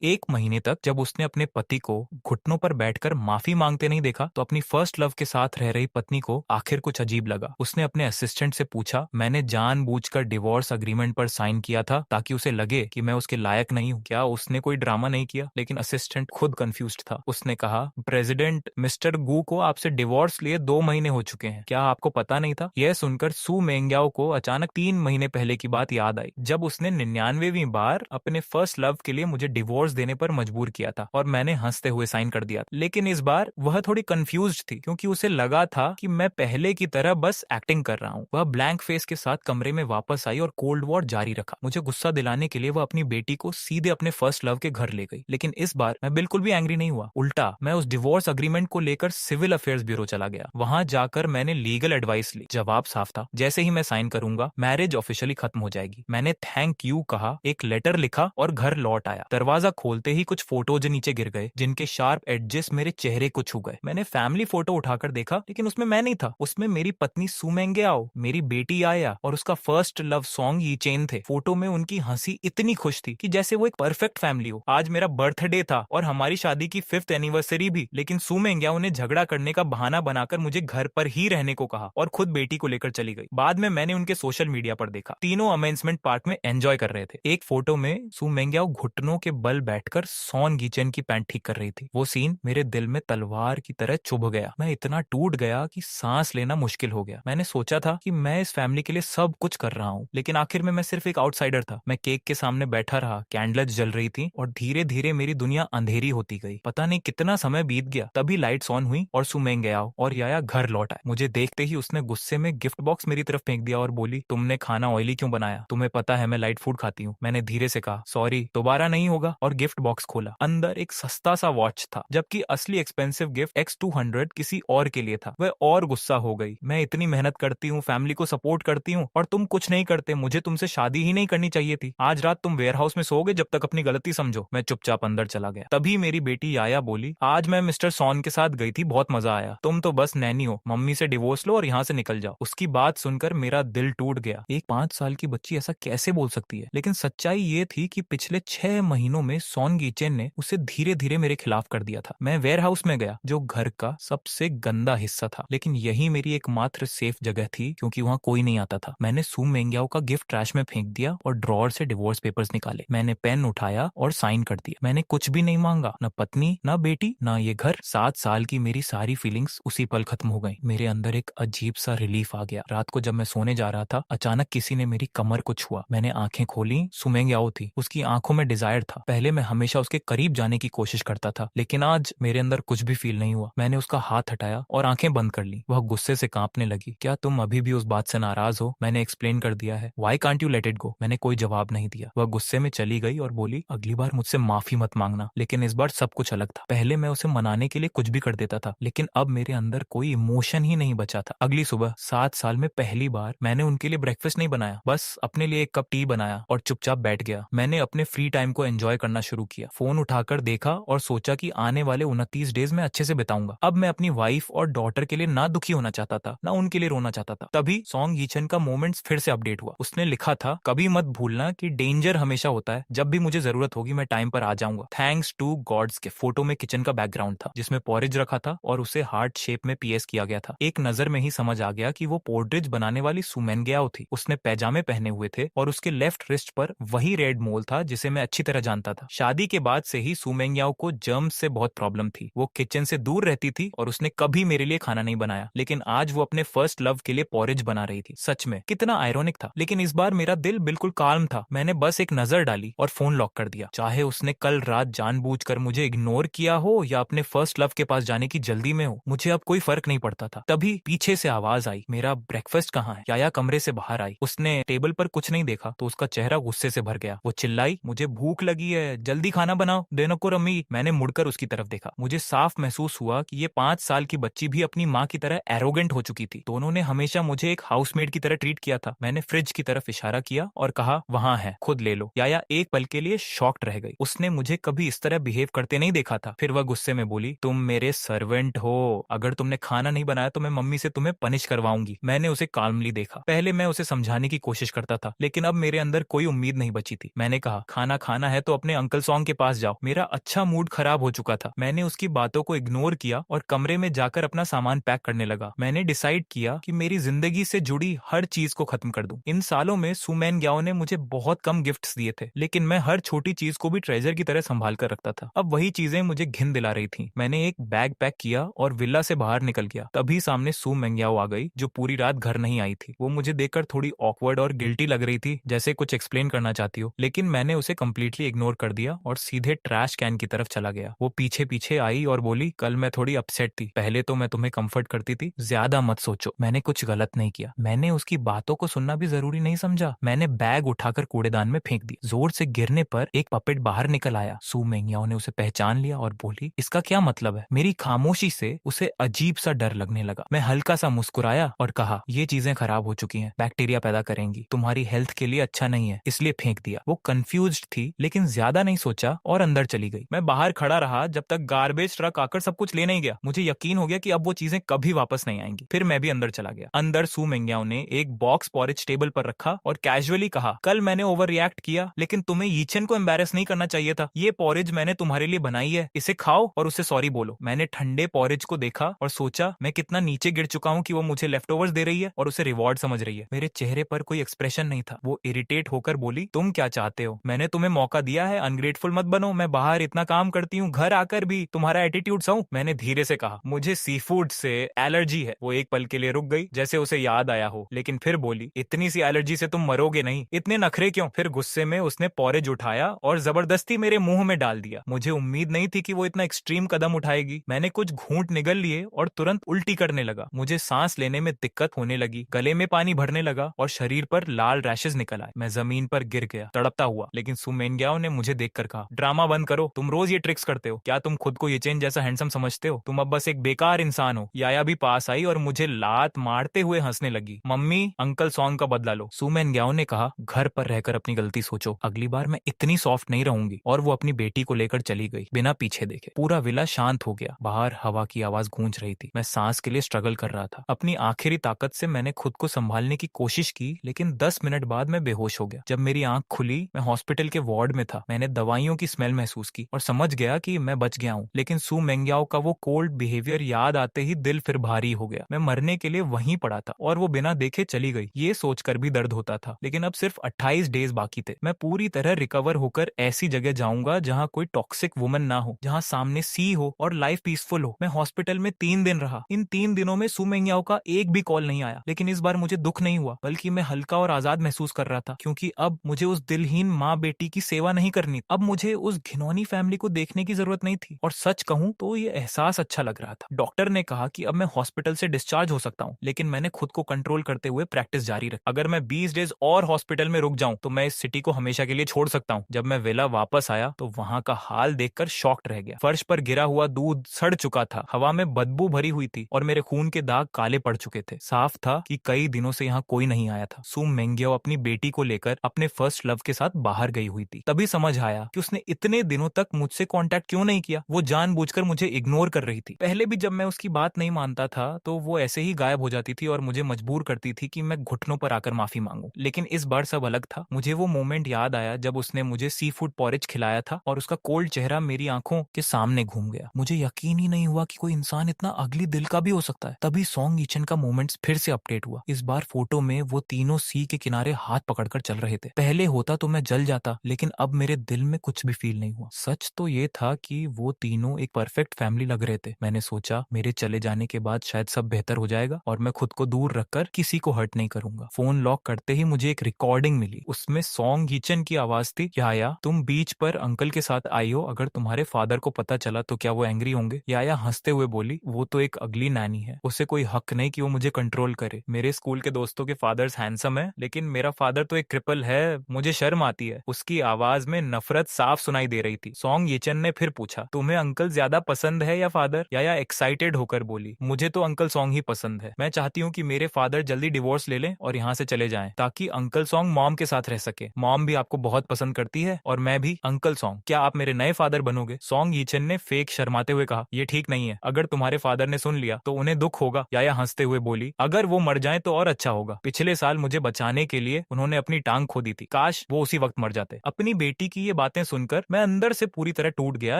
1 महीने तक जब उसने अपने पति को घुटनों पर बैठकर माफी मांगते नहीं देखा तो अपनी फर्स्ट लव के साथ रह रही पत्नी को आखिर कुछ अजीब लगा। उसने अपने असिस्टेंट से पूछा, मैंने जानबूझकर डिवोर्स अग्रीमेंट पर साइन किया था ताकि उसे लगे कि मैं उसके लायक नहीं हूँ। क्या उसने कोई ड्रामा नहीं किया? लेकिन असिस्टेंट खुद कंफ्यूज्ड था। उसने कहा, प्रेसिडेंट, मिस्टर गू को आपसे डिवोर्स लिए 2 महीने हो चुके हैं, क्या आपको पता नहीं था? यह सुनकर सू मेंग्याओ को अचानक 3 महीने पहले की बात याद आई, जब उसने 99वीं बार अपने फर्स्ट लव के लिए मुझे डिवोर्स देने पर मजबूर किया था और मैंने हंसते हुए साइन कर दिया। लेकिन इस बार वह थोड़ी कंफ्यूज्ड थी क्योंकि उसे लगा था कि मैं पहले की तरह बस एक्टिंग कर रहा हूँ। वह ब्लैंक फेस के साथ कमरे में वापस आई और कोल्ड वॉर जारी रखा। मुझे गुस्सा दिलाने के लिए वह अपनी बेटी को सीधे अपने फर्स्ट लव के घर ले गई। लेकिन इस बार मैं बिल्कुल भी एंग्री नहीं हुआ। उल्टा मैं उस डिवोर्स अग्रीमेंट को लेकर सिविल अफेयर्स ब्यूरो चला गया। वहां जाकर मैंने लीगल एडवाइस ली। जवाब साफ था, जैसे ही मैं साइन करूंगा मैरिज ऑफिशियली खत्म हो जाएगी। मैंने थैंक यू कहा, एक लेटर लिखा और घर लौट आया। दरवाजा खोलते ही कुछ फोटोज नीचे गिर गए जिनके शार्प एडजेस मेरे चेहरे को छू गए। मैंने फैमिली फोटो उठाकर देखा लेकिन उसमें मैं नहीं था। उसमें मेरी पत्नी सू मेंग्याओ, मेरी बेटी आया और उसका फर्स्ट लव सॉन्ग ये चेन थे। फोटो में उनकी हंसी इतनी खुश थी कि जैसे वो एक परफेक्ट फैमिली हो। आज मेरा बर्थडे था और हमारी शादी की 5th एनिवर्सरी भी, लेकिन सू मेंग्याओ ने झगड़ा करने का बहाना बनाकर मुझे घर पर ही रहने को कहा और खुद बेटी को लेकर चली गई। बाद में मैंने उनके सोशल मीडिया पर देखा, तीनों अमेंसमेंट पार्क में एंजॉय कर रहे थे। एक फोटो में सू मेंग्याओ घुटनों के बल बैठकर सॉन गीचेन की पैंट ठीक कर रही थी। वो सीन मेरे दिल में तलवार की तरह चुभ गया। मैं इतना टूट गया कि सांस लेना मुश्किल हो गया। मैंने सोचा था कि मैं इस फैमिली के लिए सब कुछ कर रहा हूँ, लेकिन आखिर में मैं सिर्फ एक आउटसाइडर था। मैं केक के सामने बैठा रहा, कैंडल्स जल रही थी और धीरे धीरे मेरी दुनिया अंधेरी होती गई। पता नहीं कितना समय बीत गया, तभी लाइट्स ऑन हुई और सू मेंग्याओ और याया घर लौट आए। मुझे देखते ही उसने गुस्से में गिफ्ट बॉक्स मेरी तरफ फेंक दिया और बोली, तुमने खाना ऑयली क्यों बनाया? तुम्हें पता है मैं लाइट फूड खाती हूँ। मैंने धीरे से कहा, सॉरी, दोबारा नहीं होगा, और गिफ्ट बॉक्स खोला। अंदर एक सस्ता सा वॉच था, जबकि असली एक्सपेंसिव गिफ्ट X200 किसी और के लिए था। वह और गुस्सा हो गई। मैं इतनी मेहनत करती हूँ, फैमिली को सपोर्ट करती हूँ और तुम कुछ नहीं करते। मुझे तुमसे शादी ही नहीं करनी चाहिए थी। आज रात तुम वेयर हाउस में सोओगे जब तक अपनी गलती समझो। मैं चुपचाप अंदर चला गया। तभी मेरी बेटी याया बोली, आज मैं मिस्टर सॉन के साथ गई थी, बहुत मजा आया। तुम तो बस नैनी हो, मम्मी से डिवोर्स लो और यहाँ से निकल जाओ। उसकी बात सुनकर मेरा दिल टूट गया। एक 5 साल की बच्ची ऐसा कैसे बोल सकती है? लेकिन सच्चाई ये थी कि पिछले 6 महीनों में सॉन गीचेन ने उसे धीरे धीरे मेरे खिलाफ कर दिया था। मैं वेयर हाउस में गया, जो घर का सबसे गंदा हिस्सा था, लेकिन यही मेरी एकमात्र सेफ जगह थी क्योंकि वहाँ कोई नहीं आता था। मैंने सू मेंग्याओ का गिफ्ट ट्रैश में फेंक दिया और ड्रॉअर से डिवोर्स पेपर्स निकाले। मैंने पेन उठाया और साइन कर दिया। मैंने कुछ भी नहीं मांगा, न पत्नी, न बेटी, न ये घर। 7 साल की मेरी सारी फीलिंग्स उसी पल खत्म हो गई। मेरे अंदर एक अजीब सा रिलीफ आ गया। रात को जब मैं सोने जा रहा था, अचानक किसी ने मेरी कमर को छुआ। मैंने आंखें खोली, सू मेंग्याओ थी। उसकी आंखों में डिजायर था। पहले मैं हमेशा उसके करीब जाने की कोशिश करता था, लेकिन आज मेरे अंदर कुछ भी फील नहीं हुआ। मैंने उसका हाथ हटाया और आंखें बंद कर ली। वह गुस्से से कांपने लगी। क्या तुम अभी भी उस बात से नाराज हो? मैंने एक्सप्लेन कर दिया है। Why can't you let it go? मैंने कोई जवाब नहीं दिया। वह गुस्से में चली गई और बोली, अगली बार मुझसे माफी मत मांगना। लेकिन इस बार सब कुछ अलग था। पहले मैं उसे मनाने के लिए कुछ भी कर देता था, लेकिन अब मेरे अंदर कोई इमोशन ही नहीं बचा था। अगली सुबह 7 साल में पहली बार मैंने उनके लिए ब्रेकफास्ट नहीं बनाया, बस अपने लिए एक कप टी बनाया और चुपचाप बैठ गया। मैंने अपने फ्री टाइम को एंजॉय करना शुरू किया। फोन उठाकर देखा और सोचा कि आने वाले 29 डेज में अच्छे से बिताऊंगा। अब मैं अपनी वाइफ और डॉटर के लिए ना दुखी होना चाहता था, ना उनके लिए रोना चाहता था। तभी सॉन्ग गीचन का मोमेंट्स फिर से अपडेट हुआ। उसने लिखा था, कभी मत भूलना कि डेंजर हमेशा होता है। जब भी मुझे जरूरत होगी मैं टाइम पर आ जाऊंगा। थैंक्स टू गॉड्स के फोटो में किचन का बैकग्राउंड था, जिसमें पॉरेज रखा था और उसे हार्ट शेप में PS किया गया था। एक नजर में ही समझ आ गया कि वो पोर्ट्रेज बनाने वाली सू मेंग्याओ थी। उसने पैजामे पहने हुए थे और उसके लेफ्ट रिस्ट पर वही रेड मोल था जिसे मैं अच्छी तरह जानता था। शादी के बाद से ही सू मेंग्याओ को जर्म्स से बहुत प्रॉब्लम थी। वो किचन से दूर रहती थी और उसने कभी मेरे लिए खाना नहीं बनाया, लेकिन आज वो अपने फर्स्ट लव के लिए पॉरेज बना रही थी। सच में कितना आयरोनिक था। लेकिन इस बार मेरा दिल बिल्कुल काल्म था। मैंने बस एक नजर डाली और फोन लॉक कर दिया। चाहे उसने कल रात जानबूझकर मुझे इग्नोर किया हो या अपने फर्स्ट लव के पास जाने की जल्दी में हो, मुझे अब कोई फर्क नहीं पड़ता था। तभी पीछे से आवाज आई, मेरा ब्रेकफास्ट कहाँ है? याया कमरे से बाहर आई। उसने टेबल पर कुछ नहीं देखा तो उसका चेहरा गुस्से से भर गया। वो चिल्लाई, मुझे भूख लगी है, जल्दी खाना बनाओ, देनोको रम्मी। मैंने मुड़कर उसकी तरफ देखा। मुझे साफ महसूस हुआ कि ये 5 साल की बच्ची भी अपनी माँ की तरह एरोगेंट हो चुकी थी। दोनों ने हमेशा मुझे एक हाउसमेट की तरह ट्रीट किया था। मैंने फ्रिज की तरफ इशारा किया और कहा, वहां है, खुद ले लो। याया एक पल के लिए शॉक्ड रह गई। उसने मुझे कभी इस तरह बिहेव करते नहीं देखा था। फिर वह गुस्से में बोली, तुम मेरे सर्वेंट हो, अगर तुमने खाना नहीं बनाया तो मैं मम्मी से तुम्हें पनिश करवाऊंगी। मैंने उसे काल्मली देखा। पहले मैं उसे समझाने की कोशिश करता था, लेकिन अब मेरे अंदर कोई उम्मीद नहीं बची थी। मैंने कहा, खाना खाना है तो अपने अंकल अंकल सॉन्ग के पास जाओ। मेरा अच्छा मूड खराब हो चुका था। मैंने उसकी बातों को इग्नोर किया और कमरे में जाकर अपना सामान पैक करने लगा। मैंने डिसाइड किया कि मेरी जिंदगी से जुड़ी हर चीज को खत्म कर दूं। इन सालों में सू मैन ग्याओ ने मुझे बहुत कम गिफ्ट्स दिए थे, लेकिन मैं हर छोटी चीज को भी ट्रेजर की तरह संभाल कर रखता था। अब वही चीजें मुझे घिन दिला रही थी। मैंने एक बैग पैक किया और विला से बाहर निकल गया। तभी सामने सू मैंग्याओ आ गई, जो पूरी रात घर नहीं आई थी। वो मुझे देखकर थोड़ी ऑकवर्ड और गिल्टी लग रही थी, जैसे कुछ एक्सप्लेन करना चाहती हो, लेकिन मैंने उसे कंप्लीटली इग्नोर कर दिया और सीधे ट्रैश कैन की तरफ चला गया। वो पीछे पीछे आई और बोली, कल मैं थोड़ी अपसेट थी। पहले तो मैं तुम्हें कंफर्ट करती थी, ज्यादा मत सोचो, मैंने कुछ गलत नहीं किया। मैंने उसकी बातों को सुनना भी जरूरी नहीं समझा। मैंने बैग उठाकर कूड़ेदान में फेंक दी। जोर से गिरने पर एक पपेट बाहर निकल आया। सू मेंग्याओ ने उसे पहचान लिया और बोली, इसका क्या मतलब है? मेरी खामोशी से उसे अजीब सा डर लगने लगा। मैं हल्का सा मुस्कुराया और कहा, ये चीजें खराब हो चुकी हैं, बैक्टीरिया पैदा करेंगी, तुम्हारी हेल्थ के लिए अच्छा नहीं है, इसलिए फेंक दिया। वो कंफ्यूज्ड थी, लेकिन ज्यादा नहीं सोचा और अंदर चली गई। मैं बाहर खड़ा रहा जब तक गार्बेज ट्रक आकर सब कुछ ले नहीं गया। मुझे यकीन हो गया कि अब वो चीजें कभी वापस नहीं आएंगी। फिर मैं भी अंदर चला गया। अंदर सू मेंग्याओ ने एक बॉक्स पॉरेज टेबल पर रखा और कैजुअली कहा, कल मैंने ओवर रिएक्ट किया, लेकिन तुम्हें यीचेन को एम्बैरेस नहीं करना चाहिए था। ये पॉरेज मैंने तुम्हारे लिए बनाई है, इसे खाओ और उसे सॉरी बोलो। मैंने ठंडे पॉरेज को देखा और सोचा मैं कितना नीचे गिर चुका हूँ कि वो मुझे लेफ्टओवर्स दे रही है और उसे रिवॉर्ड समझ रही है। मेरे चेहरे पर कोई एक्सप्रेशन नहीं था। वो इरिटेट होकर बोली, तुम क्या चाहते हो? मैंने तुम्हें मौका दिया है, अनग्रेटफुल मत बनो। मैं बाहर इतना काम करती हूँ, घर आकर भी तुम्हारा एटीट्यूड सहूं? मैंने धीरे से कहा, मुझे सी फूड से एलर्जी है। वो एक पल के लिए रुक गई, जैसे उसे याद आया हो, लेकिन फिर बोली, इतनी सी एलर्जी से तुम मरोगे नहीं, इतने नखरे क्यों? फिर गुस्से में उसने पॉरेज उठाया और जबरदस्ती मेरे मुंह में डाल दिया। मुझे उम्मीद नहीं थी कि वो इतना एक्सट्रीम कदम उठाएगी। मैंने कुछ घूंट निगल लिए और तुरंत उल्टी करने लगा। मुझे सांस लेने में दिक्कत होने लगी, गले में पानी भरने लगा और शरीर पर लाल रैशेज निकल आए। मैं जमीन पर गिर गया, तड़पता हुआ। लेकिन सू मेंग्याओ ने मुझे देखकर कहा, ड्रामा बंद करो, तुम रोज ये ट्रिक्स करते हो। क्या तुम खुद को यीचेन जैसा हैंडसम समझते हो? तुम अब बस एक बेकार इंसान हो। याया भी पास आई और मुझे लात मारते हुए हंसने लगी। मम्मी, अंकल सॉन्ग का बदला लो। सू मेंग्याओ ने कहा, घर पर रहकर अपनी गलती सोचो, अगली बार मैं इतनी सॉफ्ट नहीं रहूंगी। और वो अपनी बेटी को लेकर चली गई, बिना पीछे देखे। पूरा विला शांत हो गया। बाहर हवा की आवाज गूंज रही थी। मैं सांस के लिए स्ट्रगल कर रहा था। अपनी आखिरी ताकत से मैंने खुद को संभालने की कोशिश की, लेकिन 10 मिनट बाद मैं बेहोश हो गया। जब मेरी आंख खुली, मैं हॉस्पिटल के वार्ड में था। मैंने दवाइयों की स्मेल महसूस की और समझ गया कि मैं बच गया हूँ। लेकिन सू मेंग्याओ का वो कोल्ड बिहेवियर याद आते ही दिल फिर भारी हो गया। मैं मरने के लिए वहीं पड़ा था और वो बिना देखे चली गई। ये सोचकर भी दर्द होता था, लेकिन अब सिर्फ 28 डेज बाकी थे। मैं पूरी तरह रिकवर होकर ऐसी जगह जाऊंगा जहाँ कोई टॉक्सिक वुमन ना हो, जहाँ सामने सी हो और लाइफ पीसफुल हो। मैं हॉस्पिटल में 3 दिन रहा। इन 3 दिनों में सू मेंग्याओ का एक भी कॉल नहीं आया, लेकिन इस बार मुझे दुख नहीं हुआ, बल्कि मैं हल्का और आजाद महसूस कर रहा था, क्योंकि अब मुझे उस दिलहीन माँ बेटी की सेवा नहीं करनी। अब मुझे उस घिनौनी फैमिली को देखने की जरूरत नहीं थी। और सच कहूं तो ये एहसास अच्छा लग रहा था। डॉक्टर ने कहा कि अब मैं हॉस्पिटल से डिस्चार्ज हो सकता हूँ, लेकिन मैंने खुद को कंट्रोल करते हुए प्रैक्टिस जारी रखी। अगर मैं 20 डेज और हॉस्पिटल में रुक जाऊं तो मैं इस सिटी को हमेशा के लिए छोड़ सकता हूँ। जब मैं विला वापस आया तो वहां का हाल देखकर शॉक्ड रह गया। फर्श पर गिरा हुआ दूध सड़ चुका था, हवा में बदबू भरी हुई थी और मेरे खून के दाग काले पड़ चुके थे। साफ था कि कई दिनों से यहाँ कोई नहीं आया था। सू मेंग्याओ अपनी बेटी को लेकर अपने फर्स्ट लव के साथ बाहर गई हुई थी। तभी समझ आया कि उसने इतने दिनों तक मुझसे कांटेक्ट क्यों नहीं किया। वो जानबूझकर मुझे इग्नोर कर रही थी। पहले भी जब मैं उसकी बात नहीं मानता था तो वो ऐसे ही गायब हो जाती थी और मुझे मजबूर करती थी कि मैं घुटनों पर आकर माफी मांगू। लेकिन इस बार सब अलग था। मुझे वो मोमेंट याद आया जब उसने मुझे सी फूड पॉरेज खिलाया था और उसका कोल्ड चेहरा मेरी आंखों के सामने घूम गया। मुझे यकीन ही नहीं हुआ कि कोई इंसान इतना अगली दिल का भी हो सकता है। तभी सॉन्ग यीचेन का मोमेंट्स फिर से अपडेट हुआ। इस बार फोटो में वो तीनों सी के किनारे हाथ पकड़कर चल रहे थे। पहले होता तो मैं जल जाता, लेकिन अब मेरे दिल में कुछ भी फील नहीं हुआ। सच तो ये था कि वो तीनों एक परफेक्ट फैमिली लग रहे थे। मैंने सोचा मेरे चले जाने के बाद शायद सब बेहतर हो जाएगा और मैं खुद को दूर रखकर किसी को हर्ट नहीं करूंगा। फोन लॉक करते ही मुझे एक रिकॉर्डिंग मिली। उसमें सॉन्ग यीचेन की आवाज थी, याया तुम बीच पर अंकल के साथ आई हो, अगर तुम्हारे फादर को पता चला तो क्या वो एंग्री होंगे? याया हंसते हुए बोली, वो तो एक अगली नैनी है, उसे कोई हक नहीं कि वो मुझे कंट्रोल करे। मेरे स्कूल के दोस्तों के फादर्स हैंडसम है, लेकिन मेरा फादर तो एक क्रिपल है, मुझे शर्म आती है। उसकी आवाज में नफरत साफ सुनाई दे रही थी। सॉन्ग यीचेन ने फिर पूछा, तुम्हें अंकल ज्यादा पसंद है या फादर? याया एक्साइटेड होकर बोली, मुझे तो अंकल सॉन्ग ही पसंद है। मैं चाहती हूँ कि मेरे फादर जल्दी डिवोर्स ले लें और यहाँ से चले जाएं, ताकि अंकल सॉन्ग मॉम के साथ रह सके। मॉम भी आपको बहुत पसंद करती है और मैं भी। अंकल सॉन्ग, क्या आप मेरे नए फादर बनोगे? सॉन्ग यीचेन ने फेक शर्माते हुए कहा, ये ठीक नहीं है, अगर तुम्हारे फादर ने सुन लिया तो उन्हें दुख होगा। याया हंसते हुए बोली, अगर वो मर जाए तो और अच्छा होगा। पिछले साल मुझे बचाने के लिए उन्होंने अपनी टांग खो दी थी, काश वो उसी वक्त मर जाते। अपनी बेटी की ये ये बातें सुनकर मैं अंदर से पूरी तरह टूट गया,